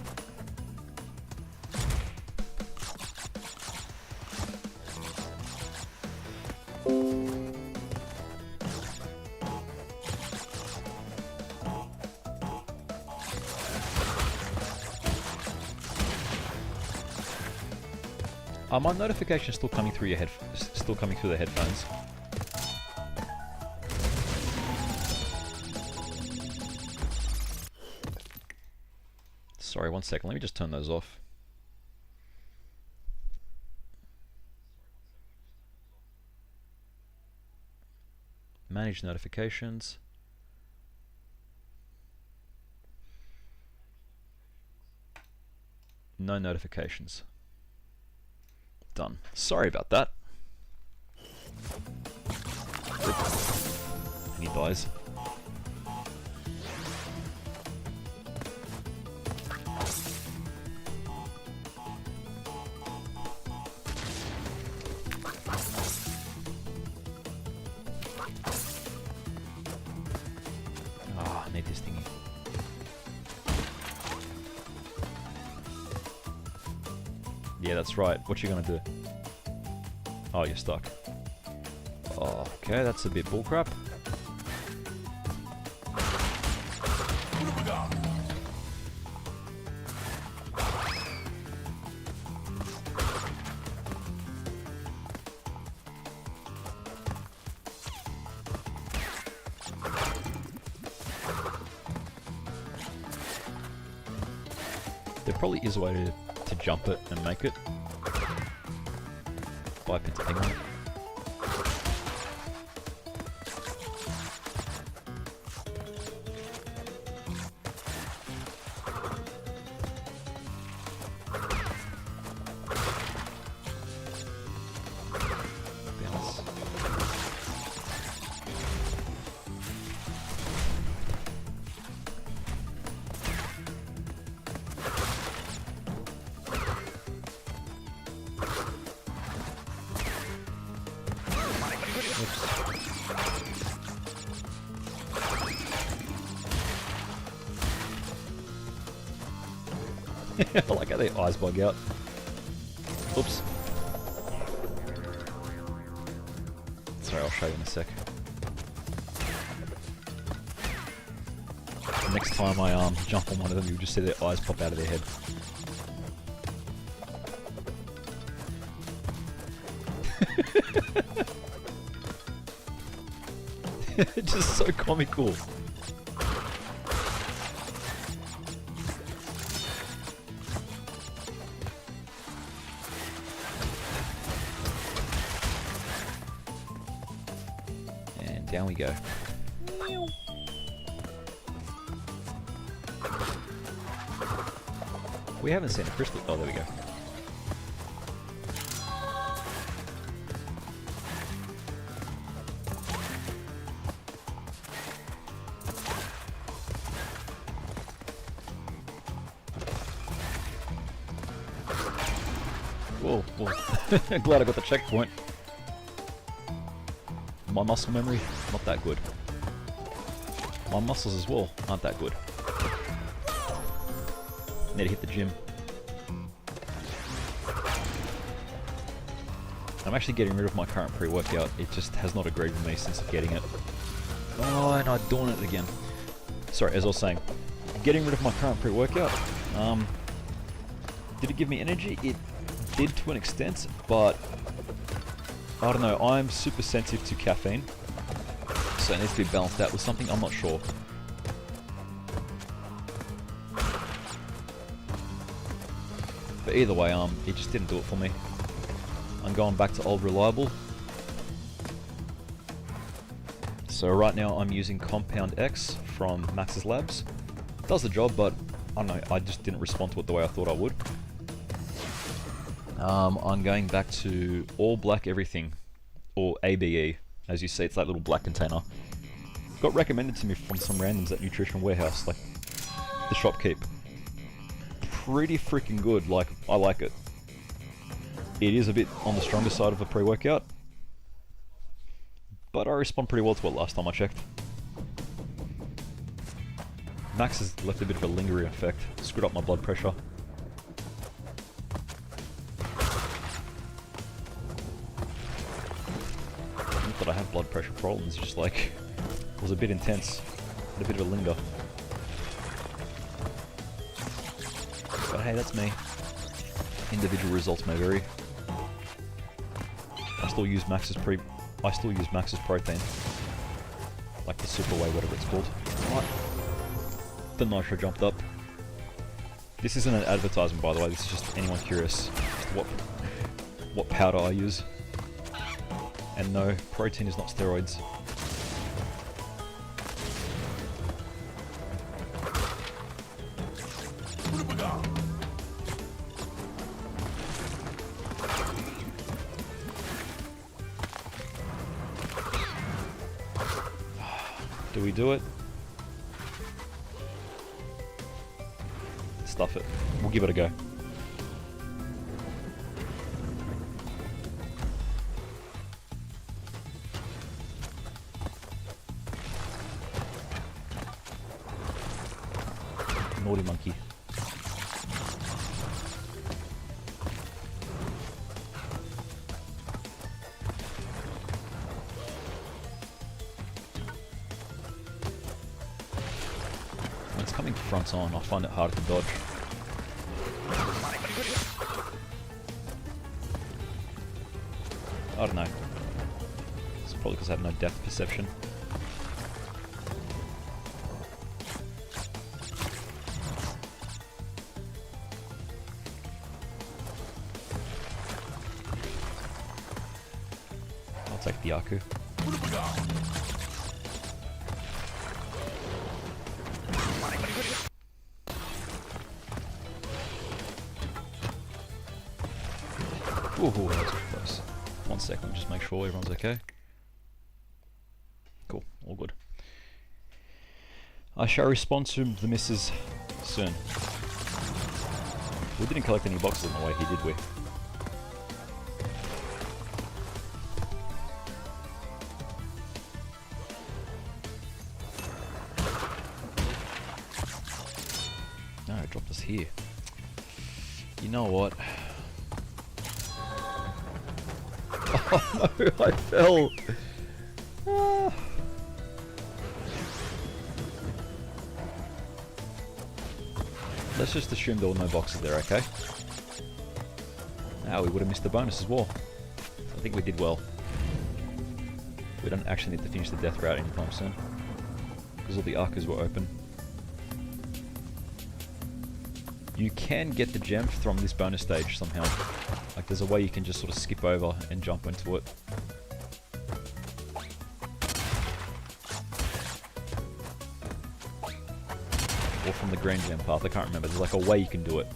Are my notifications still coming through your still coming through the headphones? Sorry, one second. Let me just turn those off. Manage notifications. No notifications. Done. Sorry about that. And he dies. Ah, I need this thingy. Yeah, that's right. What you gonna do? Oh, you're stuck. Oh, okay, that's a bit bullcrap. There probably is a way to jump it and make it. By putting on it. Bounce. I like how their eyes bug out. Oops. Sorry, I'll show you in a sec. Next time I jump on one of them, you'll just see their eyes pop out of their head. It's just so comical. And down we go. We haven't seen a crystal. Oh, there we go. Whoa, whoa. Glad I got the checkpoint. My muscle memory, not that good. My muscles as well, aren't that good. Need to hit the gym. I'm actually getting rid of my current pre-workout. It just has not agreed with me since getting it. Oh, and I dawned it again. Sorry, as I was saying, getting rid of my current pre-workout. Did it give me energy? It did to an extent, but I don't know. I'm super sensitive to caffeine, so it needs to be balanced out with something. I'm not sure. But either way, it just didn't do it for me. I'm going back to old reliable. So right now I'm using Compound X from Max's Labs. Does the job, but I don't know, I just didn't respond to it the way I thought I would. I'm going back to all black everything, or ABE. As you see, it's that little black container. Got recommended to me from some randoms at Nutrition Warehouse, like the Shopkeep. Pretty freaking good, like, I like it. It is a bit on the stronger side of a pre-workout, but I respond pretty well to it last time I checked. Max has left a bit of a lingering effect, screwed up my blood pressure. Not that I have blood pressure problems, just like, it was a bit intense, had a bit of a linger. But hey, that's me. Individual results may vary. I still use Max's protein. Like the Super Whey, whatever it's called. Right. The nitro jumped up. This isn't an advertisement, by the way, this is just anyone curious as to what powder I use. And no, protein is not steroids. Do we do it? Stuff it. We'll give it a go. Naughty monkey. When it's coming front on, I find it hard to dodge. I don't know. It's probably because I have no depth perception. I'll take the Aku. Ooh, that was close. 1 second, just make sure everyone's okay. Cool, all good. I shall respond to the missus soon. We didn't collect any boxes on the way here, did we? No, it dropped us here. You know what? Oh no, I fell! Ah. Let's just assume there were no boxes there, okay? Now we would have missed the bonus as well. I think we did well. We don't actually need to finish the death route anytime soon, because all the arcers were open. You can get the gem from this bonus stage somehow. Like there's a way you can just sort of skip over and jump into it. Or from the green gem path, I can't remember. There's like a way you can do it.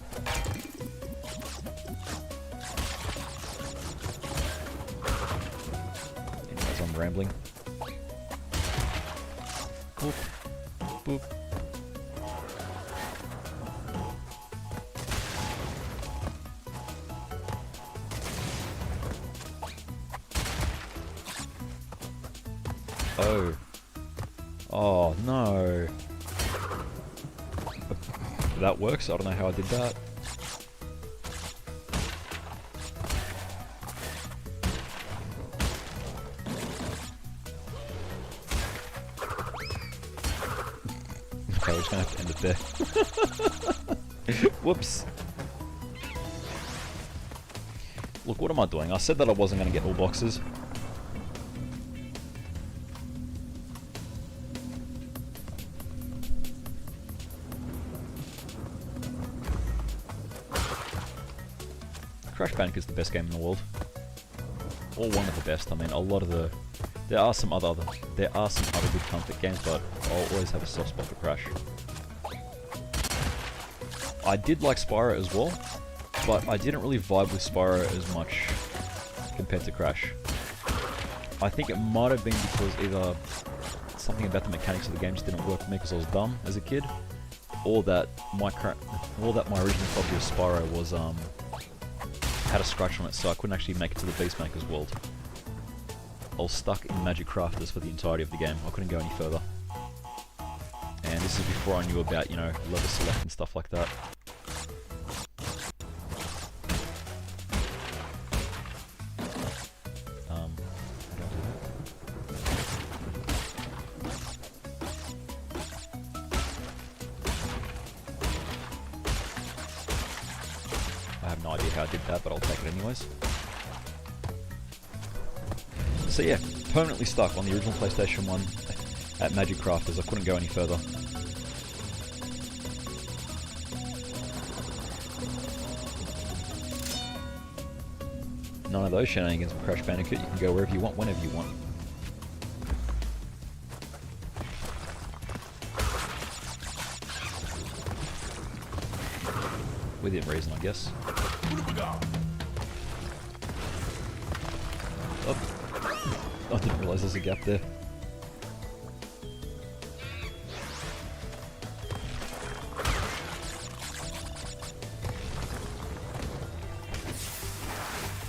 Anyways, I'm rambling. Boop. Boop. Oh. Oh, no. That works. I don't know how I did that. Okay, we're just gonna have to end it there. Whoops. Look, what am I doing? I said that I wasn't gonna get all boxes. Crash Bandicoot's the best game in the world, or one of the best. I mean, a lot of the there are some other good comfort games, but I'll always have a soft spot for Crash. I did like Spyro as well, but I didn't really vibe with Spyro as much compared to Crash. I think it might have been because either something about the mechanics of the game just didn't work for me because I was dumb as a kid, or that my original copy of Spyro was had a scratch on it, so I couldn't actually make it to the Beastmaker's world. I was stuck in Magic Crafters for the entirety of the game. I couldn't go any further. And this is before I knew about, you know, level select and stuff like that. How do I do that? I have no idea how I did that, but I'll take it anyways. So yeah, permanently stuck on the original PlayStation 1 at Magic Crafters. I couldn't go any further. None of those shenanigans with Crash Bandicoot. You can go wherever you want, whenever you want. Within reason, I guess. Oh. I didn't realise there's a gap there.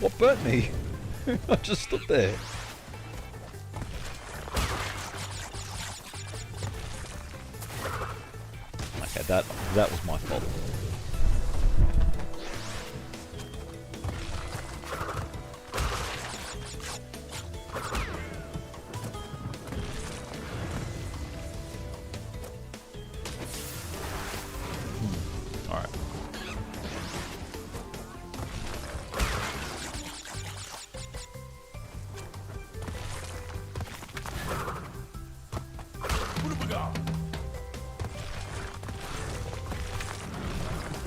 What burnt me? I just stood there. Okay, that was my fault. Alright.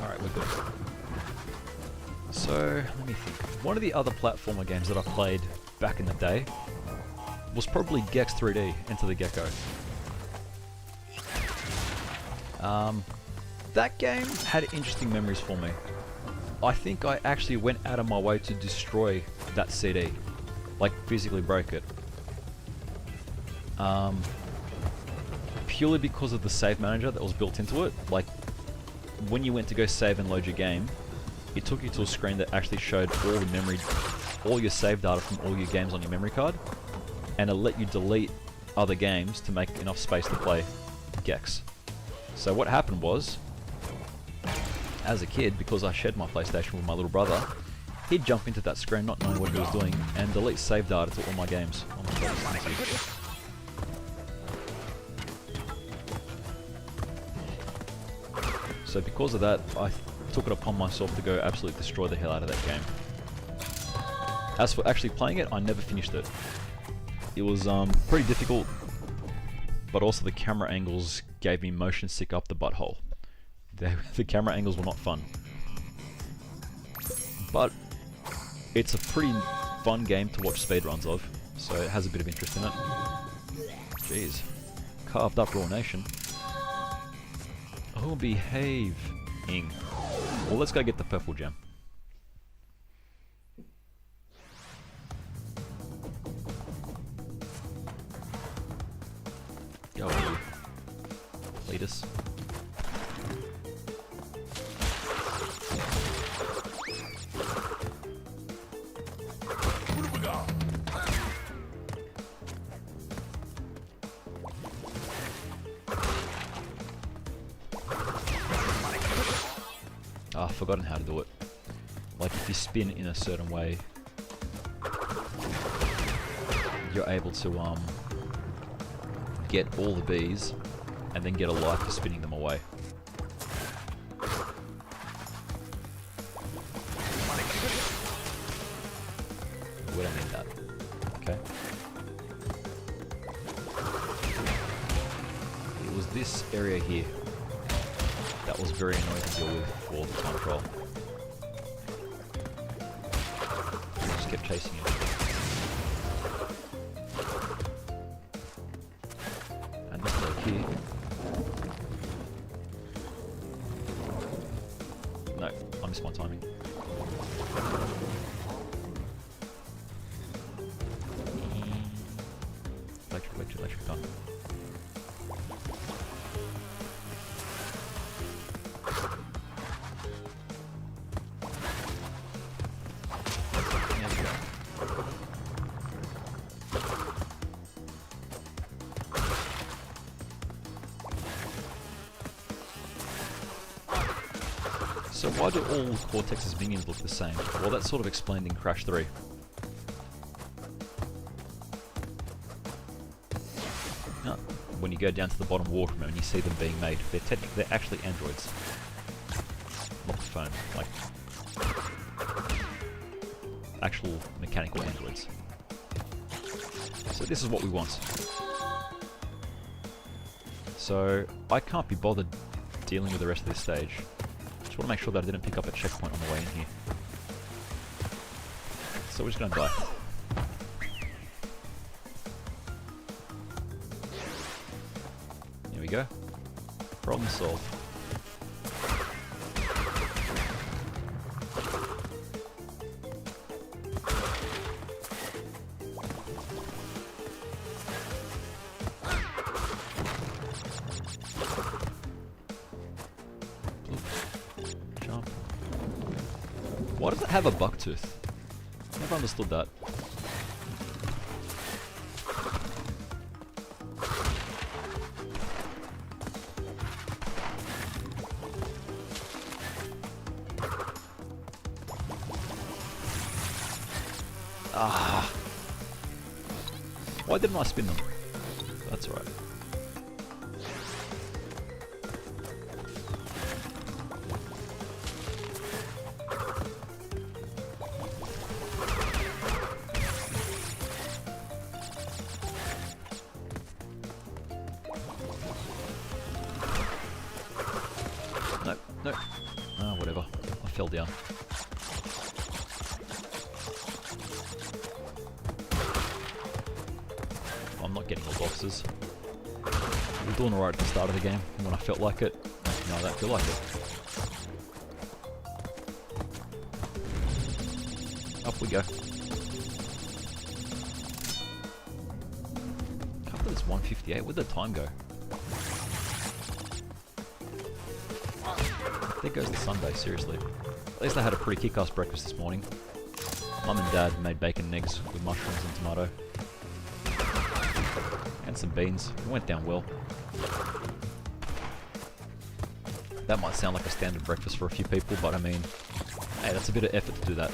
Alright, we're good. So, let me think. One of the other platformer games that I played back in the day was probably Gex 3D, Enter the Gecko. That game had interesting memories for me. I think I actually went out of my way to destroy that CD. Like, physically break it. Purely because of the save manager that was built into it. Like, when you went to go save and load your game, it took you to a screen that actually showed all your save data from all your games on your memory card, and it let you delete other games to make enough space to play Gex. So what happened was, as a kid, because I shared my PlayStation with my little brother, he'd jump into that screen not knowing what he was doing and delete save data to all my games. Oh my god, this thing's huge. So because of that, I took it upon myself to go absolutely destroy the hell out of that game. As for actually playing it, I never finished it. It was pretty difficult, but also the camera angles gave me motion sick up the butthole. The camera angles were not fun. But it's a pretty fun game to watch speedruns of, so it has a bit of interest in it. Jeez. Carved up Raw Nation. Oh, behaving. Well, let's go get the purple gem. Go on, you. Cletus. Ah, I've forgotten how to do it. Like if you spin in a certain way, you're able to get all the bees and then get a life for spinning them away. We don't need that. Okay. It was this area here that was very annoying to deal with for the time trial. I just kept chasing him. And this bloke here. No, I missed my timing. Electric, done. There we go. So why do all Cortex's minions look the same? Well, that's sort of explained in Crash 3. When you go down to the bottom wardroom and you see them being made, they're actually androids. Not the phone, like actual mechanical androids. So this is what we want. So I can't be bothered dealing with the rest of this stage. Just want to make sure that I didn't pick up a checkpoint on the way in here. So we're just gonna die. There we go. Problem solved. Jump. Why does it have a buck tooth? Never understood that. Ah. Why didn't I spin them? That's alright. No. Ah, whatever. I fell down. I'm not getting all boxes. We were doing alright at the start of the game, when I felt like it. No, I don't feel like it. Up we go. Can't believe it's 1:58. Where'd the time go? There goes the Sunday, seriously. At least I had a pretty kick-ass breakfast this morning. Mum and Dad made bacon and eggs with mushrooms and tomato. And some beans. It went down well. That might sound like a standard breakfast for a few people, but I mean, hey, that's a bit of effort to do that.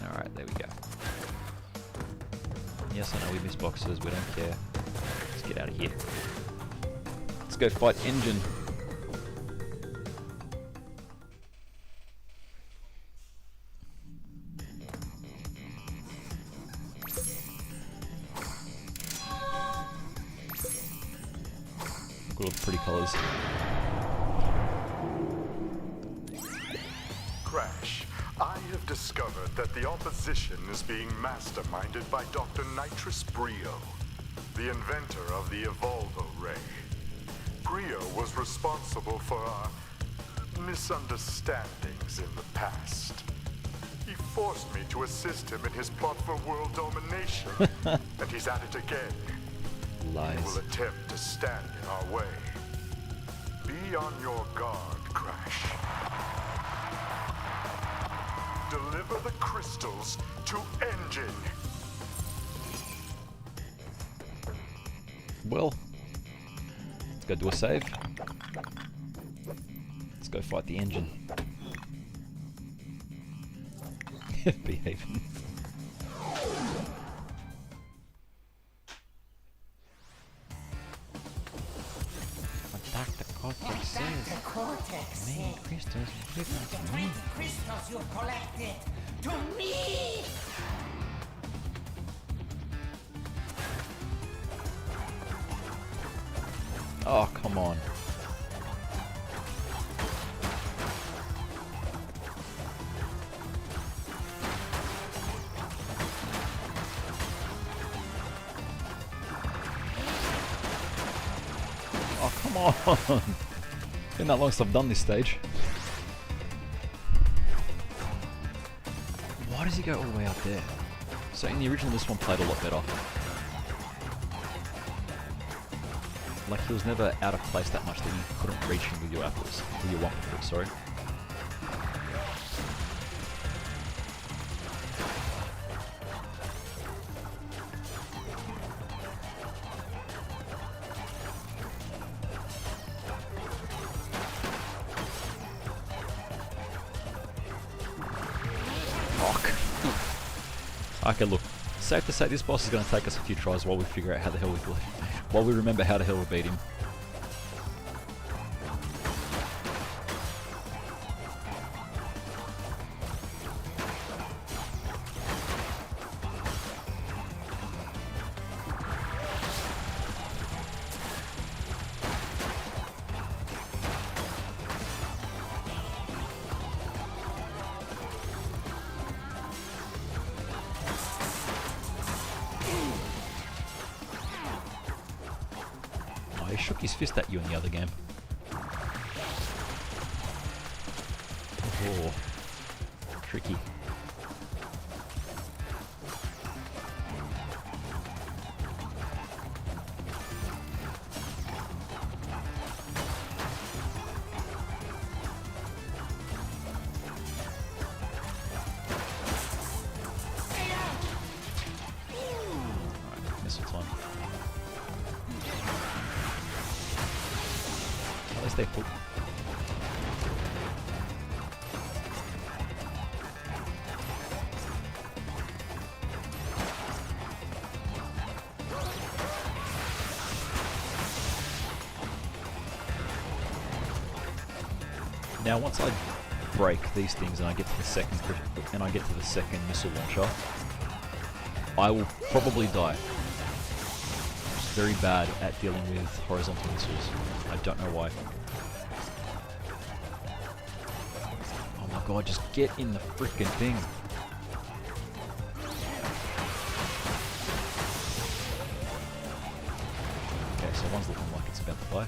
Alright, there we go. Yes, I know we miss boxes, we don't care. Let's get out of here. Let's go fight Engine. Look at all the pretty colours. Crash, I have discovered that the opposition is being masterminded by Dr. Nitrous Brio, the inventor of the Evolvo Ray. Brio was responsible for our misunderstandings in the past. He forced me to assist him in his plot for world domination, and he's at it again. Lies. He will attempt to stand in our way. Be on your guard, Crash. Deliver the crystals to Engine. Well, let's go do a save. Let's go fight the Engine. Behaving. The cortex Many crystals given the to 20 me. crystals you've collected to me! Oh, come on. Oh, come on. Been that long since I've done this stage. Why does he go all the way up there? So in the original, this one played a lot better. Like he was never out of place that much that you couldn't reach him with your apples. With your one foot, sorry. Fuck. Okay, look. Safe to say this boss is going to take us a few tries while we figure out how the hell while we remember how the hell we beat him. He shook his fist at you in the other game. Oh, tricky. Alright, missile time. At least they put. Now, once I break these things and I get to the second missile launcher, I will probably die. It's very bad at dealing with horizontal missiles. I don't know why. Oh my god, just get in the frickin' thing. Okay, so one's looking like it's about to fly.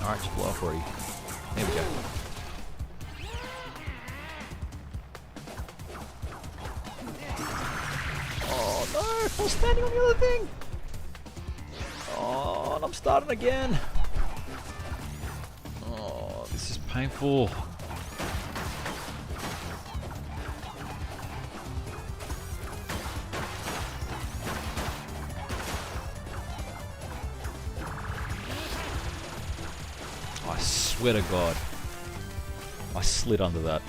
Alright, just blow up already. There we go. Oh no! I'm standing on the other thing! Oh, and I'm starting again! Oh, this is painful. I swear to God, I slid under that.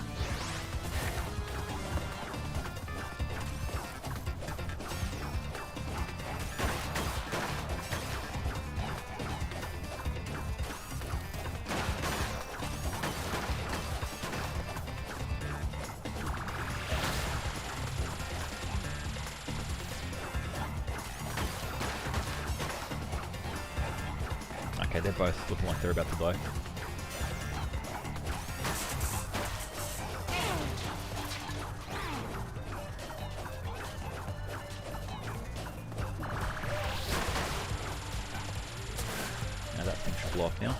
Okay, they're both looking like they're about to die. Now that thing should blow up now.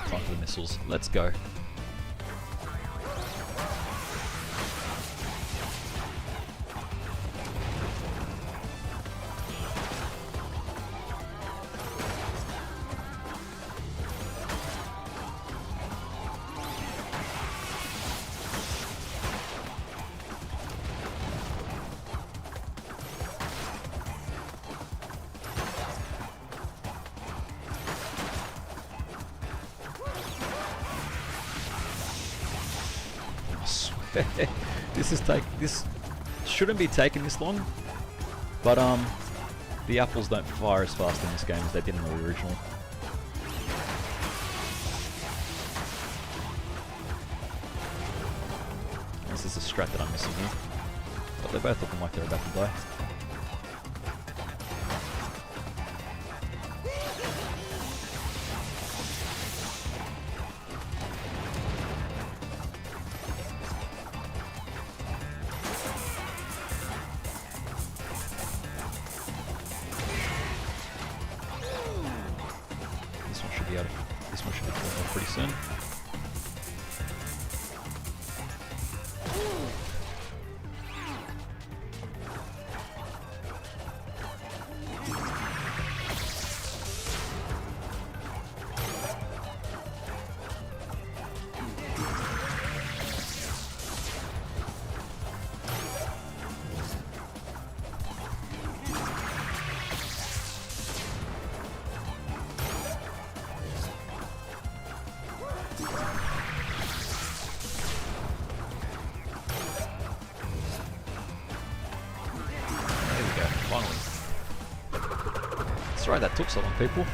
Time for the missiles. Let's go. This shouldn't be taking this long, but the apples don't fire as fast in this game as they did in the original. This is a strat that I'm missing here, but they're both looking like they're about to die. This one should be going off pretty soon. Finally. That's right, that took so long, people.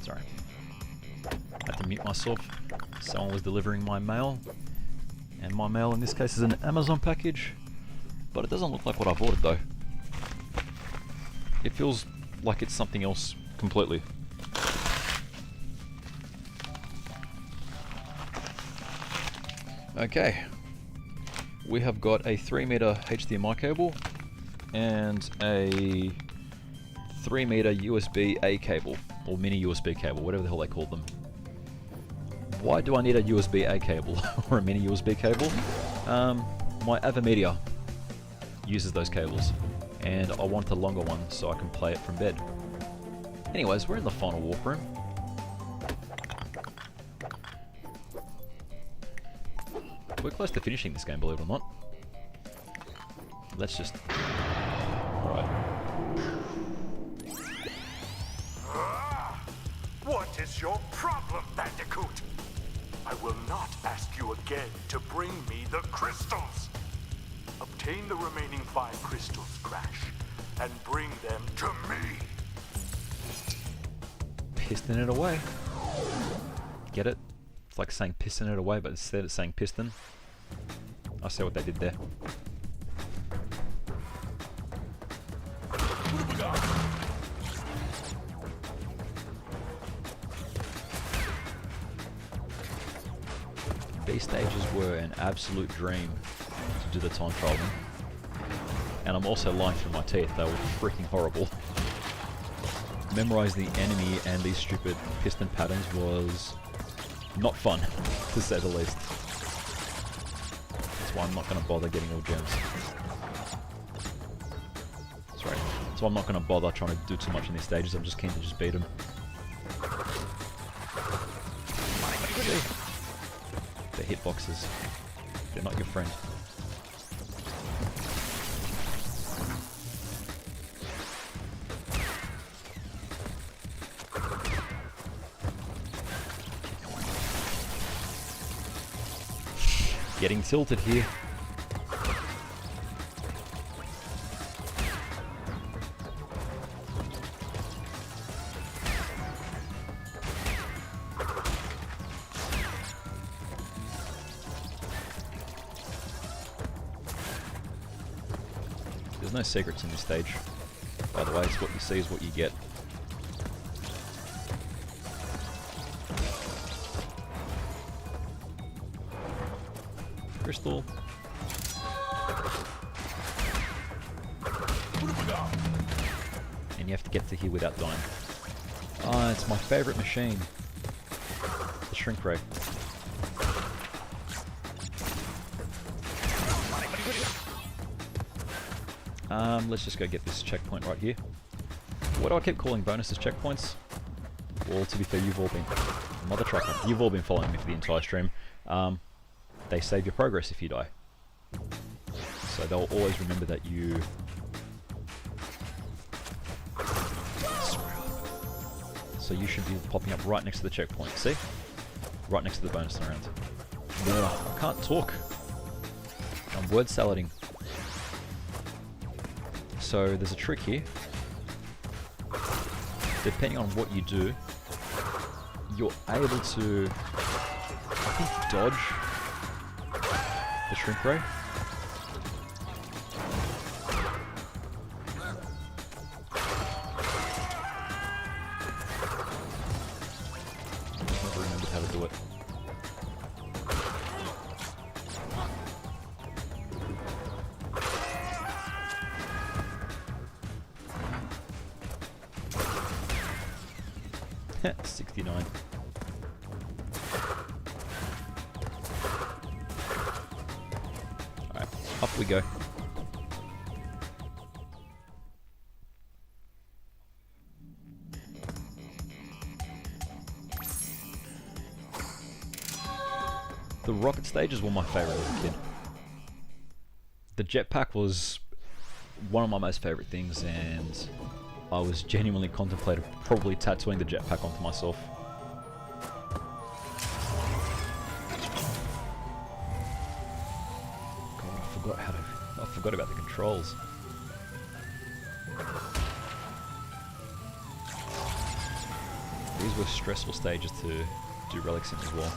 Sorry. I had to mute myself. Someone was delivering my mail. And my mail in this case is an Amazon package. But it doesn't look like what I've ordered though. It feels like it's something else completely. Okay. We have got a 3-meter HDMI cable and a 3-meter USB-A cable, or mini USB cable, whatever the hell they call them. Why do I need a USB-A cable or a mini USB cable? My Avamedia uses those cables, and I want a longer one so I can play it from bed. Anyways, we're in the final warp room. We're close to finishing this game, believe it or not. Let's just... Alright. What is your problem, Bandicoot? I will not ask you again to bring me the crystals. Obtain the remaining 5 crystals, Crash, and bring them to me. piston it away. Get it? It's like saying piston it away, but instead it's saying piston. I see what they did there. These stages were an absolute dream to do the time trial in. And I'm also lying through my teeth, they were freaking horrible. Memorizing the enemy and these stupid piston patterns was not fun, to say the least. That's why I'm not going to bother getting all gems. That's right. So I'm not going to bother trying to do too much in these stages, I'm just keen to just beat them. The hitboxes, they're not your friend. Getting tilted here. There's no secrets in this stage. By the way, it's what you see is what you get. Crystal. And you have to get to here without dying. Ah, it's my favorite machine. The shrink ray. Let's just go get this checkpoint right here. What do I keep calling bonuses checkpoints? Well, to be fair, you've all been... Mother trucker. You've all been following me for the entire stream. They save your progress if you die. So they'll always remember that you... So you should be popping up right next to the checkpoint, see? Right next to the bonus round. No, I can't talk. I'm word salading. So there's a trick here. Depending on what you do, you're able to, I think, dodge the shrink ray. I've never remembered how to do it. Heh, 69. Alright, up we go. The rocket stages were my favourite as a kid. The jetpack was one of my most favourite things, and I was genuinely contemplating probably tattooing the jetpack onto myself. God, I forgot about the controls. These were stressful stages to do relics in as well.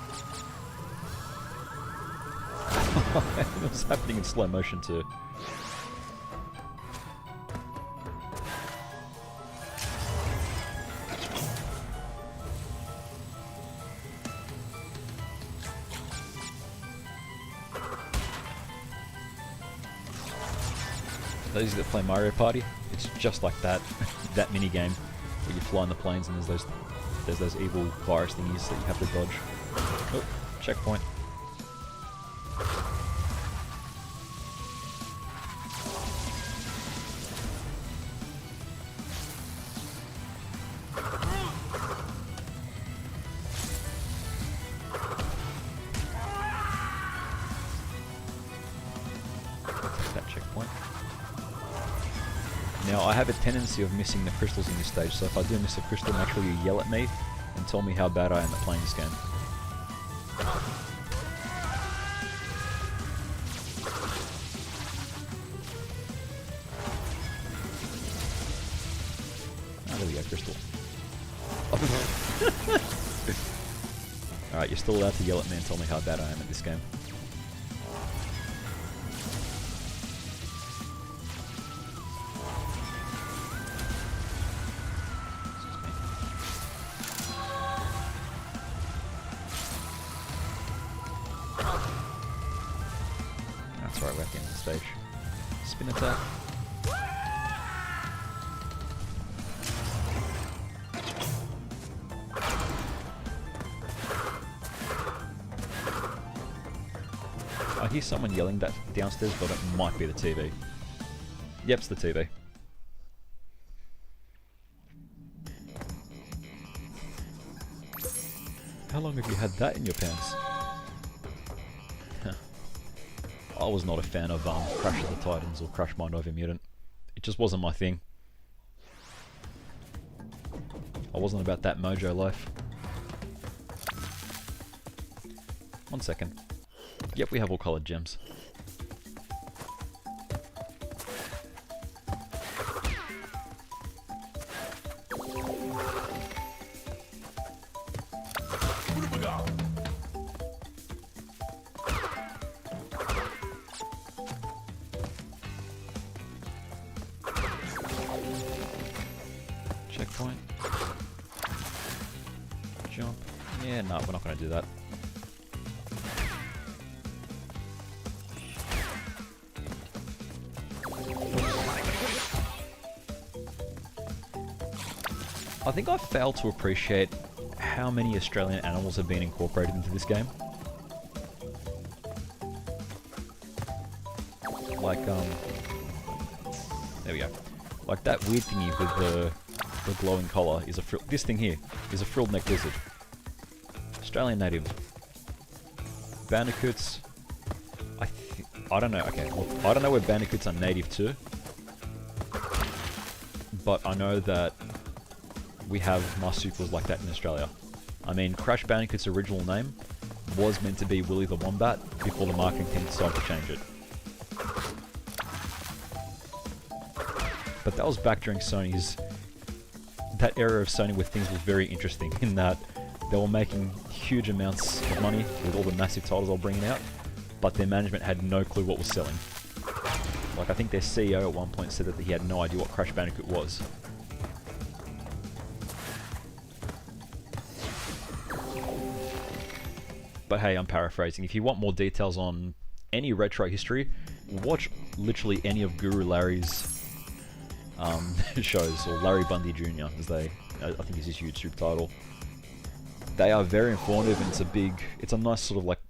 It was happening in slow motion too. Those that play Mario Party, it's just like that, that mini game where you fly in the planes and there's those evil virus thingies that you have to dodge. Oh, checkpoint. That checkpoint. Now, I have a tendency of missing the crystals in this stage, so if I do miss a crystal, make sure you yell at me and tell me how bad I am at playing this game. Ah, there we go, crystal. Alright, you're still allowed to yell at me and tell me how bad I am at this game. That's right, we're at the end of the stage. Spin attack. I hear someone yelling that downstairs, but it might be the TV. Yep, it's the TV. How long have you had that in your pants? I was not a fan of Crash of the Titans or Crash Mind Over Mutant. It just wasn't my thing. I wasn't about that mojo life. 1 second. Yep, we have all coloured gems. Checkpoint. Jump. Yeah, no, we're not going to do that. I think I failed to appreciate how many Australian animals have been incorporated into this game. Like, there we go. Like that weird thingy with the glowing collar is a this thing here is a frilled neck lizard. Australian native. Bandicoots. I don't know. Okay, well, I don't know where bandicoots are native to, but I know that we have marsupials like that in Australia. I mean, Crash Bandicoot's original name was meant to be Willy the Wombat before the marketing team decided to change it. But that was back during Sony's... That era of Sony where things was very interesting in that they were making huge amounts of money with all the massive titles they were bringing out, but their management had no clue what was selling. Like, I think their CEO at one point said that he had no idea what Crash Bandicoot was. But hey, I'm paraphrasing. If you want more details on any retro history, watch literally any of Guru Larry's shows, or Larry Bundy Jr. as I think is his YouTube title. They are very informative, and it's a nice sort of like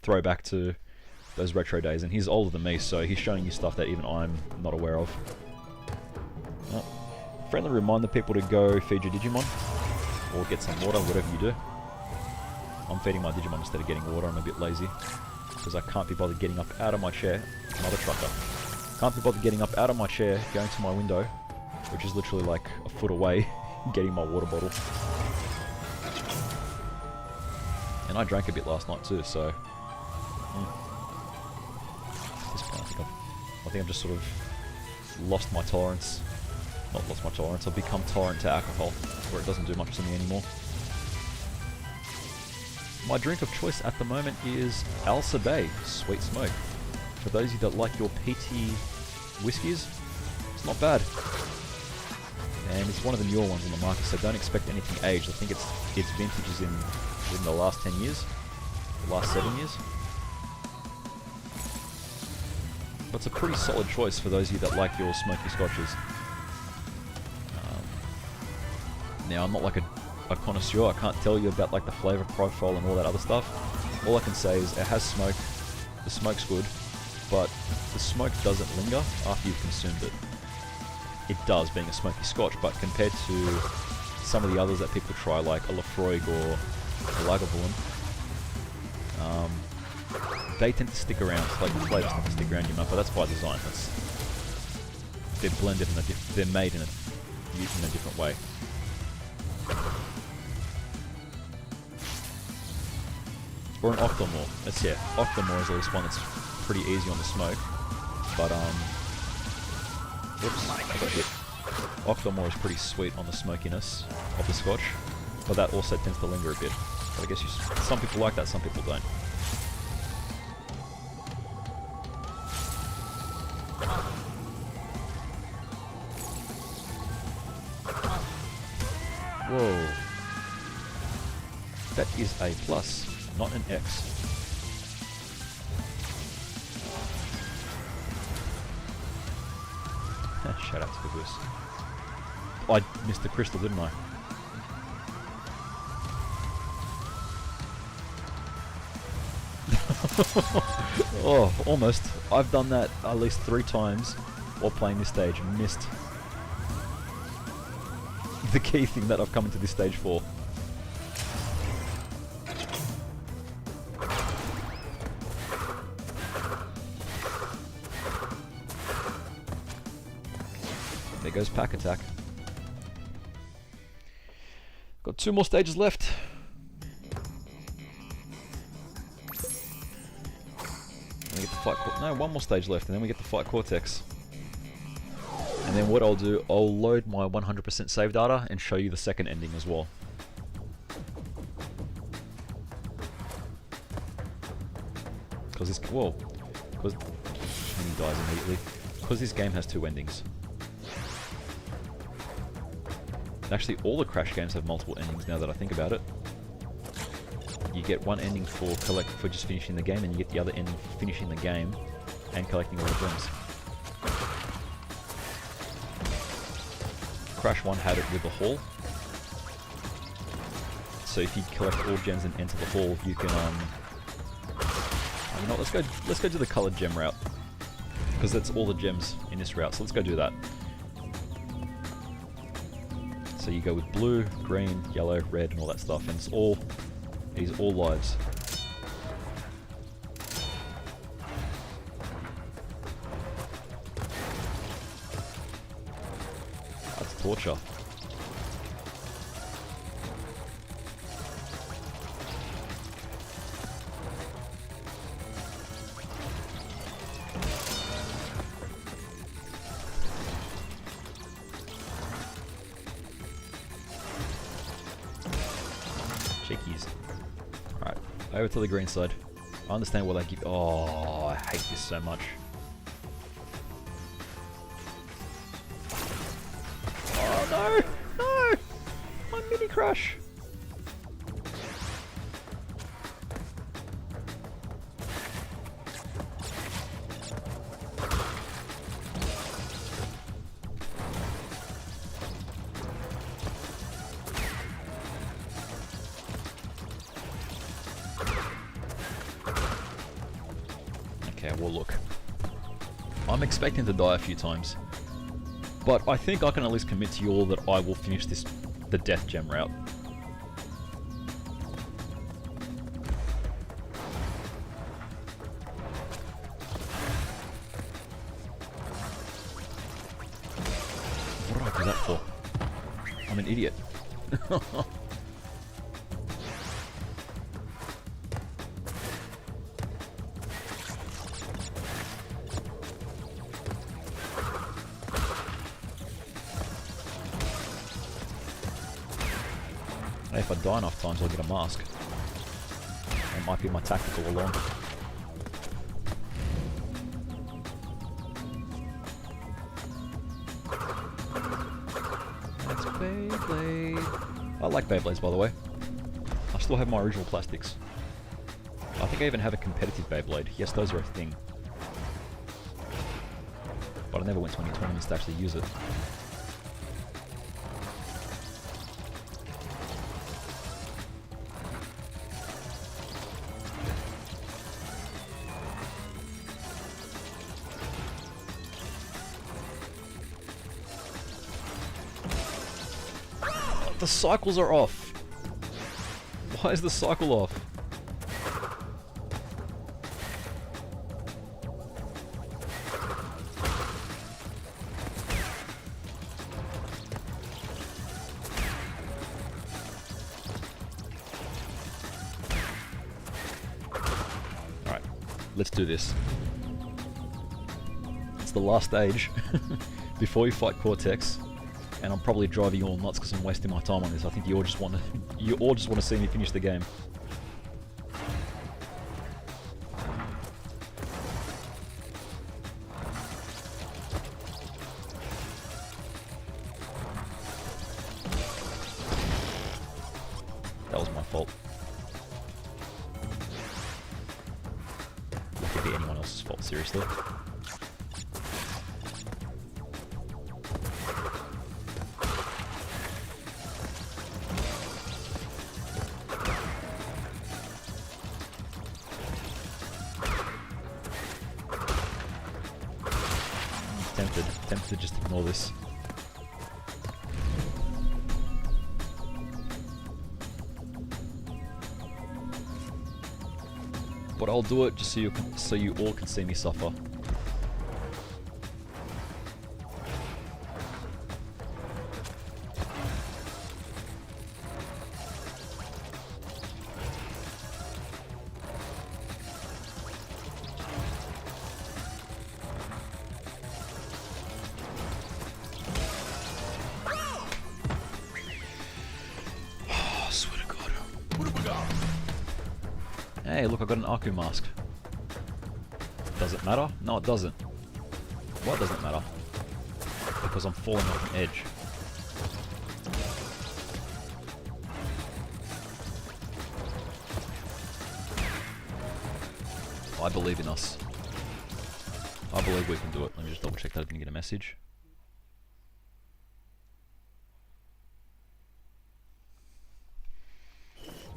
throwback to those retro days. And he's older than me, so he's showing you stuff that even I'm not aware of. Friendly reminder people to go feed your Digimon, or get some water, whatever you do. I'm feeding my Digimon instead of getting water. I'm a bit lazy because I can't be bothered getting up out of my chair. Another trucker. Can't be bothered getting up out of my chair, going to my window, which is literally like a foot away, getting my water bottle. And I drank a bit last night too, so... At this point, I think I've just sort of lost my tolerance. Not lost my tolerance, I've become tolerant to alcohol, where it doesn't do much to me anymore. My drink of choice at the moment is Alsa Bay Sweet Smoke. For those of you that like your PT whiskies, it's not bad. And it's one of the newer ones on the market, so don't expect anything aged. I think its vintage is within the last 10 years, the last 7 years. But it's a pretty solid choice for those of you that like your smoky scotches. Now, I'm not like a connoisseur. I can't tell you about like the flavor profile and all that other stuff. All I can say is it has smoke. The smoke's good, but the smoke doesn't linger after you've consumed it. It does, being a smoky scotch, but compared to some of the others that people try, like a Lafroig or a Lagavulin, they tend to stick around. Like the flavors tend to stick around your mouth, but that's by design. They're blended and they're made in a different way. Or an Octomore. Octomore is at least one that's pretty easy on the smoke. But, whoops, I got hit. Octomore is pretty sweet on the smokiness of the scotch, but that also tends to linger a bit. But I guess some people like that, some people don't. Whoa. That is a plus, not an X. Shout out to the goose. I missed the crystal, didn't I? Oh, almost. I've done that at least 3 times while playing this stage and missed the key thing that I've come into this stage for. There goes Pack Attack. Got 2 more stages left. And we get to fight. No, 1 more stage left, and then we get to fight Cortex. And then what I'll do, I'll load my 100% save data and show you the second ending as well. Because this, whoa, because and he dies immediately. Because this game has 2 endings. Actually, all the Crash games have multiple endings now that I think about it. You get 1 ending for just finishing the game, and you get the other ending for finishing the game and collecting all the gems. Crash 1 had it with the hall. So if you collect all gems and enter the hall, you can you know what, let's go do the colored gem route. Because that's all the gems in this route, so let's go do that. So you go with blue, green, yellow, red, and all that stuff, and it's all lives. That's torture. Chickies. Alright, over to the green side. I understand what they give. Oh, I hate this so much. Oh no! No! My mini crush! Okay, well look, I'm expecting to die a few times, but I think I can at least commit to you all that I will finish the death gem route. What did I do that for? I'm an idiot. If I die enough times, I'll get a mask. It might be my tactical along. That's Beyblade. I like Beyblades, by the way. I still have my original plastics. I think I even have a competitive Beyblade. Yes, those are a thing. But I never went to any tournaments to actually use it. The cycles are off. Why is the cycle off? Alright, let's do this. It's the last stage before you fight Cortex. and I'm probably driving you all nuts because I'm wasting my time on this. I think you all just want to see me finish the game. That was my fault. It could be anyone else's fault, seriously. Tempted to just ignore this. But I'll do it just so you all can see me suffer. Hey, look, I got an Aku mask. Does it matter? No, it doesn't. Why doesn't it matter? Because I'm falling off an edge. I believe in us. I believe we can do it. Let me just double check that I didn't get a message.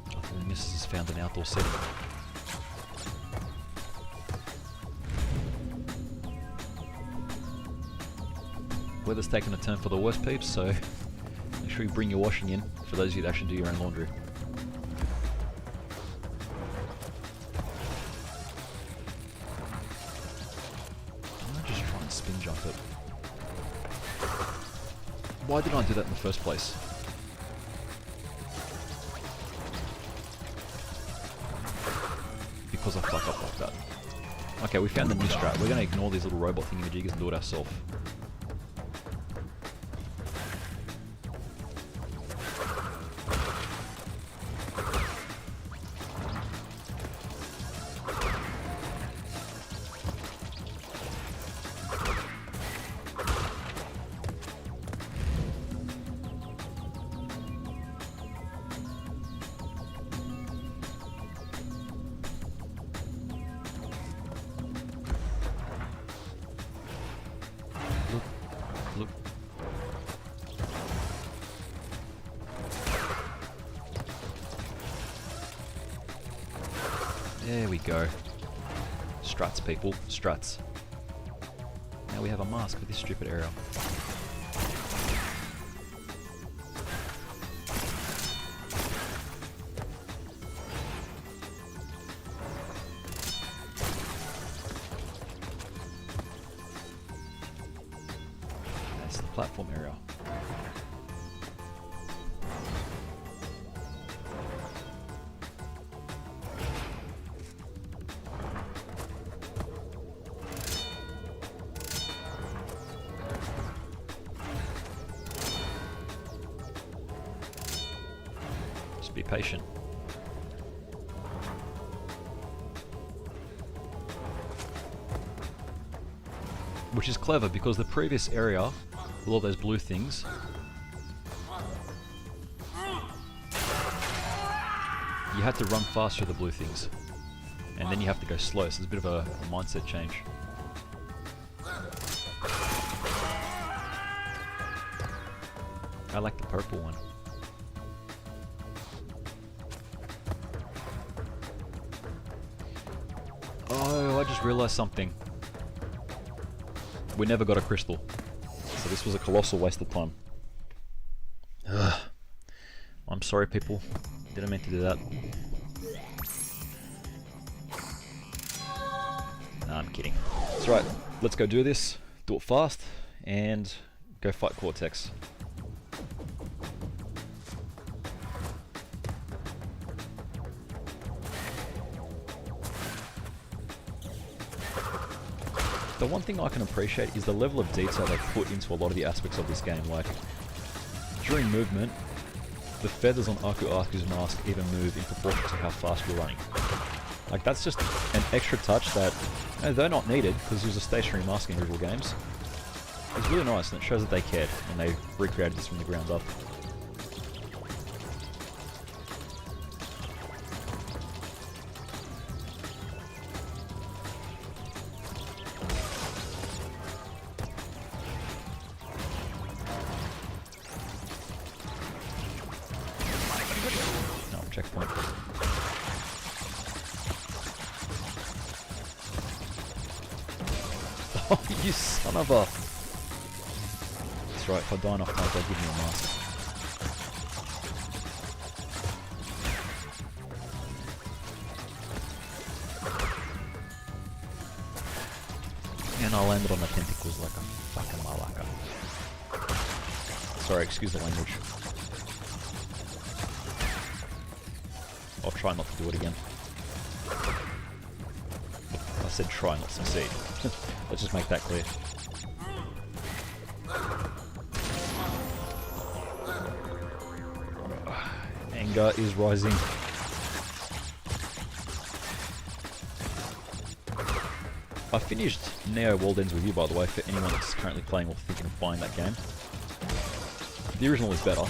I think the missus has found an outdoor setting. Weather's taken a turn for the worst, peeps, so make sure you bring your washing in for those of you that actually do your own laundry. I'm gonna just try and spin jump it. Why didn't I do that in the first place? Because I fuck up like that. Okay, we found the new strat. We're gonna ignore these little robot thingamajiggers and do it ourselves. Look. There we go. Struts, people. Struts. Now we have a mask for this stupid area. That's the platform area. Be patient. Which is clever because the previous area with all those blue things, you had to run fast through the blue things and then you have to go slow, so it's a bit of a mindset change. I like the purple one. Oh, I just realised something. We never got a crystal. So this was a colossal waste of time. Ugh. I'm sorry, people. Didn't mean to do that. Nah, I'm kidding. It's right. Let's go do this. Do it fast. And go fight Cortex. The one thing I can appreciate is the level of detail they put into a lot of the aspects of this game. Like, during movement, the feathers on Aku's mask even move in proportion to how fast you're running. Like, that's just an extra touch that, you know, they're not needed because there's a stationary mask in rival games. It's really nice, and it shows that they cared when they recreated this from the ground up. No, checkpoint. Oh, you son of a... That's right, if I die enough times, they'll give me a mask. And I landed on the tentacles like a fucking malaka. Sorry, excuse the language. I'll try not to do it again. I said try, not succeed. Let's just make that clear. Anger is rising. I finished Neo World Ends With You, by the way, for anyone that's currently playing or thinking of buying that game. The original is better.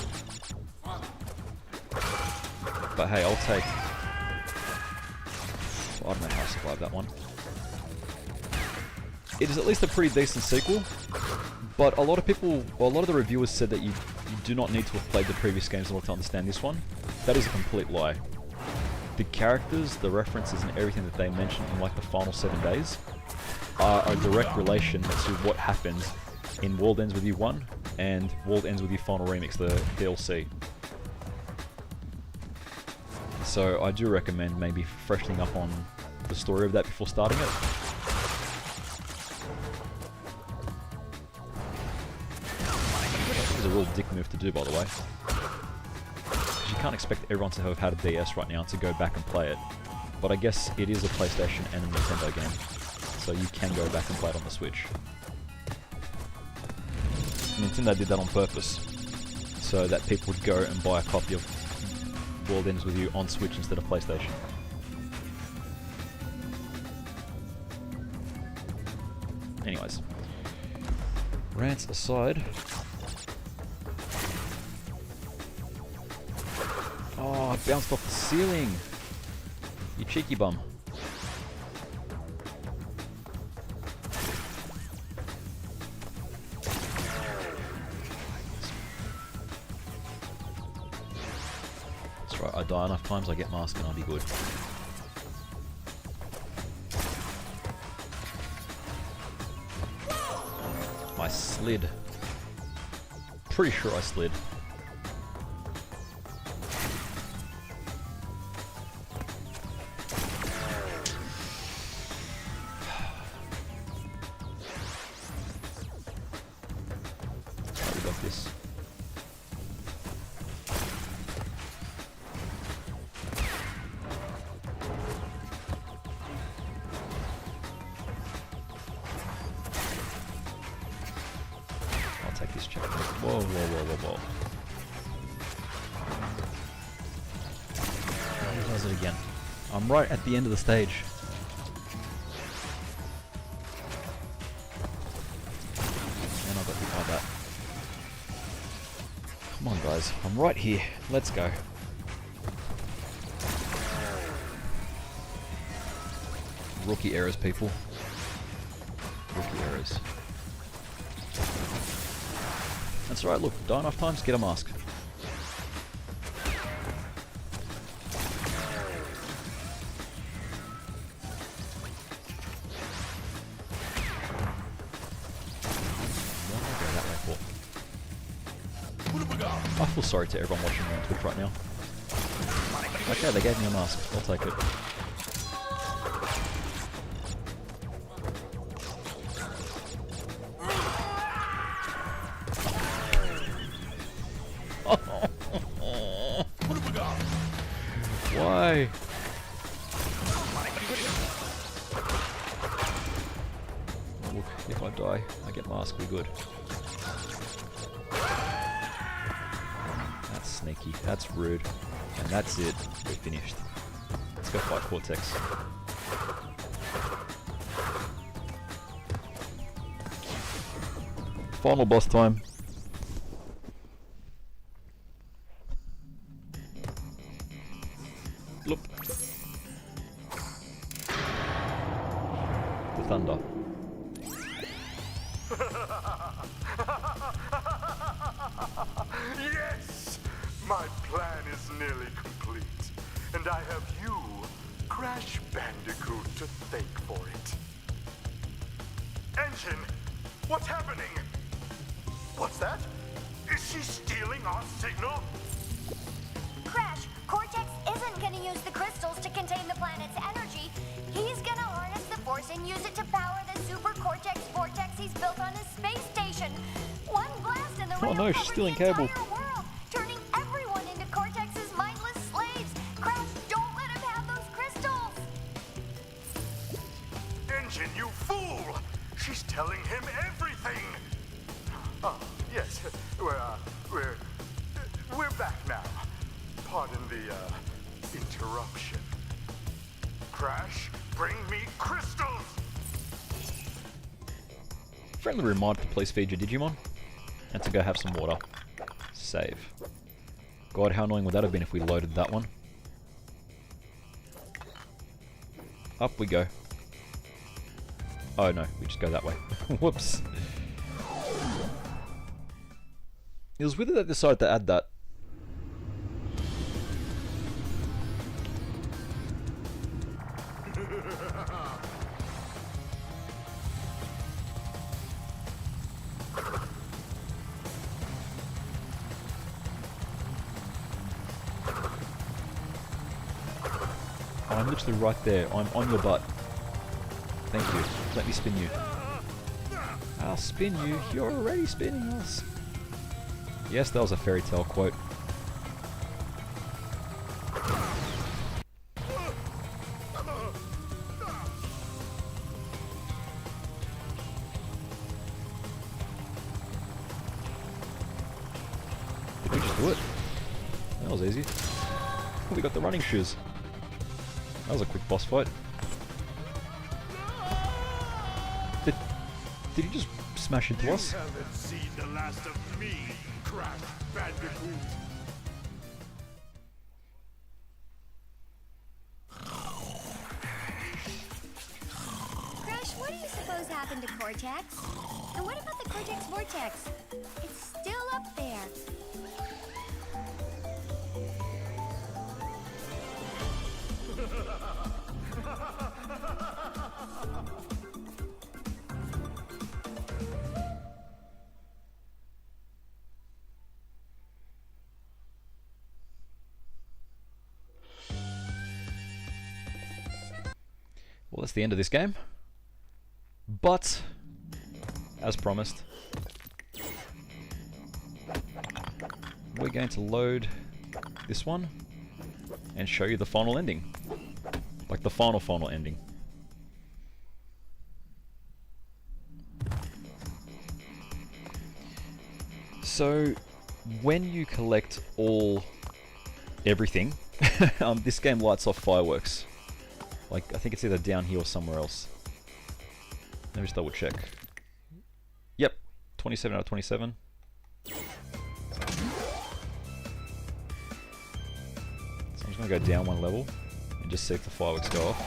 But hey, I'll take... I don't know how I survived that one. It is at least a pretty decent sequel, but a lot of people, well, a lot of the reviewers said that you do not need to have played the previous games in order to understand this one. That is a complete lie. The characters, the references, and everything that they mention in like the final 7 days are a direct relation to what happens in World Ends With You 1 and World Ends With You Final Remix, the DLC. So I do recommend maybe freshening up on the story of that before starting it. This is a real dick move to do, by the way. Because you can't expect everyone to have had a DS right now to go back and play it. But I guess it is a PlayStation and a Nintendo game, so you can go back and play it on the Switch. Nintendo did that on purpose, so that people would go and buy a copy of World Ends With You on Switch instead of PlayStation. Anyways, rants aside. Oh, I bounced off the ceiling! You cheeky bum. That's right, I die enough times, I get mask and I'll be good. I slid. Pretty sure I slid. We got this. Take this check. Whoa, whoa, whoa, whoa, whoa. He does it again. I'm right at the end of the stage. And I got hit by that. Come on, guys. I'm right here. Let's go. Rookie errors, people. Rookie errors. That's right, look, die enough times, get a mask. What did I go that way for? I feel sorry to everyone watching me on Twitch right now. Okay, they gave me a mask, I'll take it. Why? Look, if I die, I get mask, we're good. sneaky. That's rude. And that's it. We're finished. Let's go fight Cortex. Final boss time. Look. The thunder. Yes! My plan is nearly complete. And I have you, Crash Bandicoot, to thank for it. Engine! What's happening? What's that? Is she stealing our signal? Crash, Cortex isn't gonna use the crystals to contain the planet's energy. He's gonna harness the force and use it to power the super Cortex vortex he's built on his space station. One blast and the ray no, will she's cover stealing the cable. entire world, turning everyone into Cortex's mindless slaves. Crash, don't let him have those crystals! Engine, you fool! She's telling him everything! Oh, yes, we're back now. Pardon the, interruption. Crash, bring me crystals! Friendly reminder to please feed your Digimon. And to go have some water. Save. God, how annoying would that have been if we loaded that one? Up we go. Oh no, we just go that way. Whoops. It was with it that decided to add that. I'm literally right there. I'm on your butt. Thank you. Let me spin you. I'll spin you. You're already spinning us. Yes, that was a fairy tale quote. Did we just do it? That was easy. We got the running shoes. That was a quick boss fight. Did he just smash into us? You haven't seen the last of me, Crash Bandicoot. Crash, what do you suppose happened to Cortex? And what about the Cortex vortex? It's still up there. Well, that's the end of this game. But, as promised, we're going to load this one and show you the final ending. Like the final ending. So, when you collect everything, this game lights off fireworks. Like, I think it's either down here or somewhere else. Let me just double check. Yep, 27 out of 27. So I'm just going to go down one level and just see if the fireworks go off.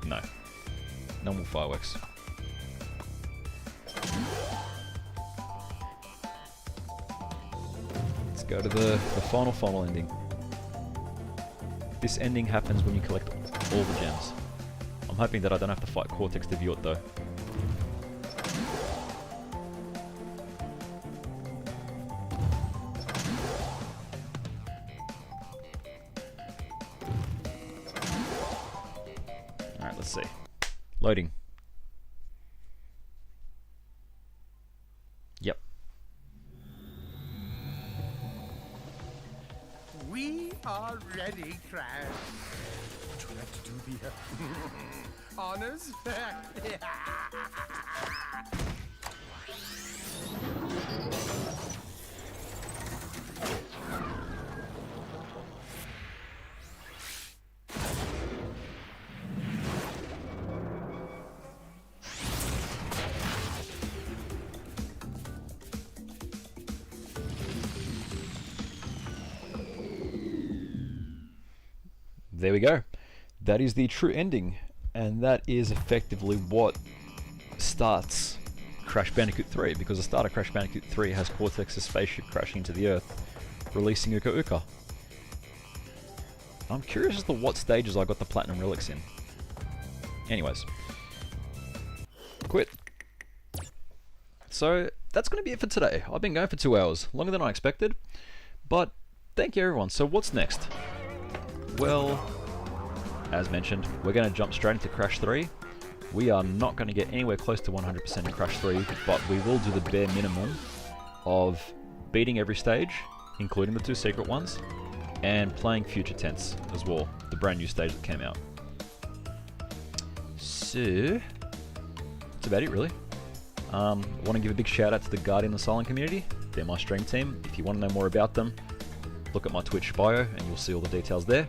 No. No more fireworks. Let's go to the final ending. This ending happens when you collect all the gems. I'm hoping that I don't have to fight Cortex to view it though. Alright, let's see. Loading. Yep. We are ready, Crash. Would you like to do the honors? there we go. That is the true ending, and that is effectively what starts Crash Bandicoot 3, because the start of Crash Bandicoot 3 has Cortex's spaceship crashing into the Earth, releasing Uka Uka. I'm curious as to what stages I got the Platinum Relics in. Anyways. Quit. So, that's going to be it for today. I've been going for 2 hours, longer than I expected, but thank you everyone. So what's next? Well, as mentioned, we're going to jump straight into Crash 3. We are not going to get anywhere close to 100% in Crash 3, but we will do the bare minimum of beating every stage, including the 2 secret ones, and playing Future Tense as well, the brand new stage that came out. So, that's about it really. I want to give a big shout out to the Guardian Asylum community. They're my stream team. If you want to know more about them, look at my Twitch bio and you'll see all the details there.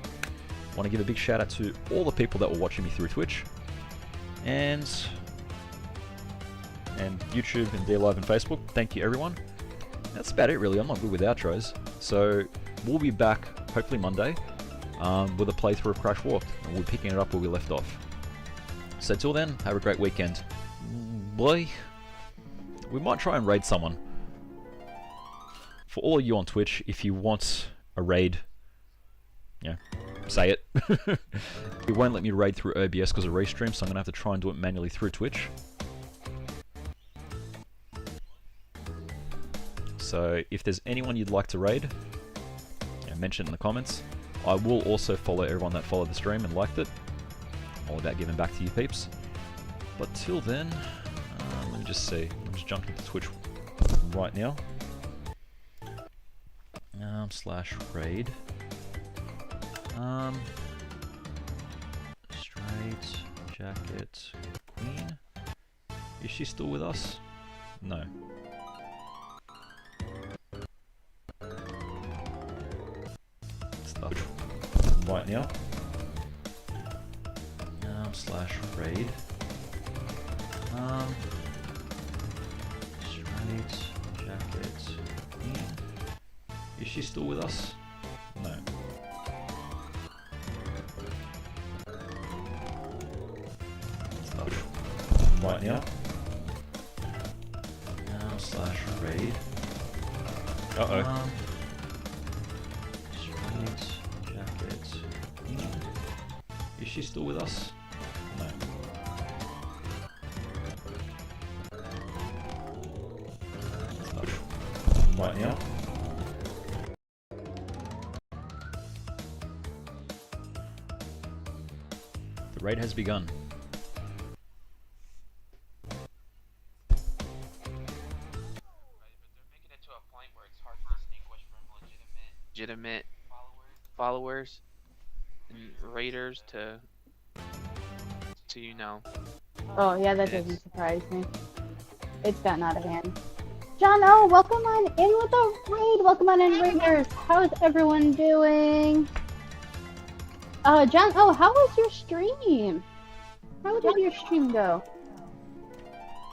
I want to give a big shout out to all the people that were watching me through Twitch and YouTube and DLive and Facebook. Thank you everyone. That's about it really. I'm not good with outros. So we'll be back hopefully Monday with a playthrough of Crash Warped, and we're picking it up where we left off. So till then, have a great weekend. Bye. We might try and raid someone. For all of you on Twitch, if you want a raid, yeah, say it. It won't let me raid through OBS because of restream, so I'm going to have to try and do it manually through Twitch. So if there's anyone you'd like to raid, yeah, mention it in the comments. I will also follow everyone that followed the stream and liked it. I'm all about giving back to you peeps. But till then, let me just see. I'm just jumping to Twitch right now. /raid. Straight Jacket Queen. Is she still with us? No. Stuff right now. /raid. Straight Jacket Queen. Is she still with us? No. Stuff right now. /raid. Uh-oh. Straight Jacket Queen. Is she still with us? No. Stuff right now. The raid has begun. Legitimate followers and raiders to you know. Oh yeah, that doesn't surprise me. It's gotten out of hand. John O, welcome on in with the raid. Welcome on in, raiders. How's everyone doing? John O, how was your stream? How did your stream go?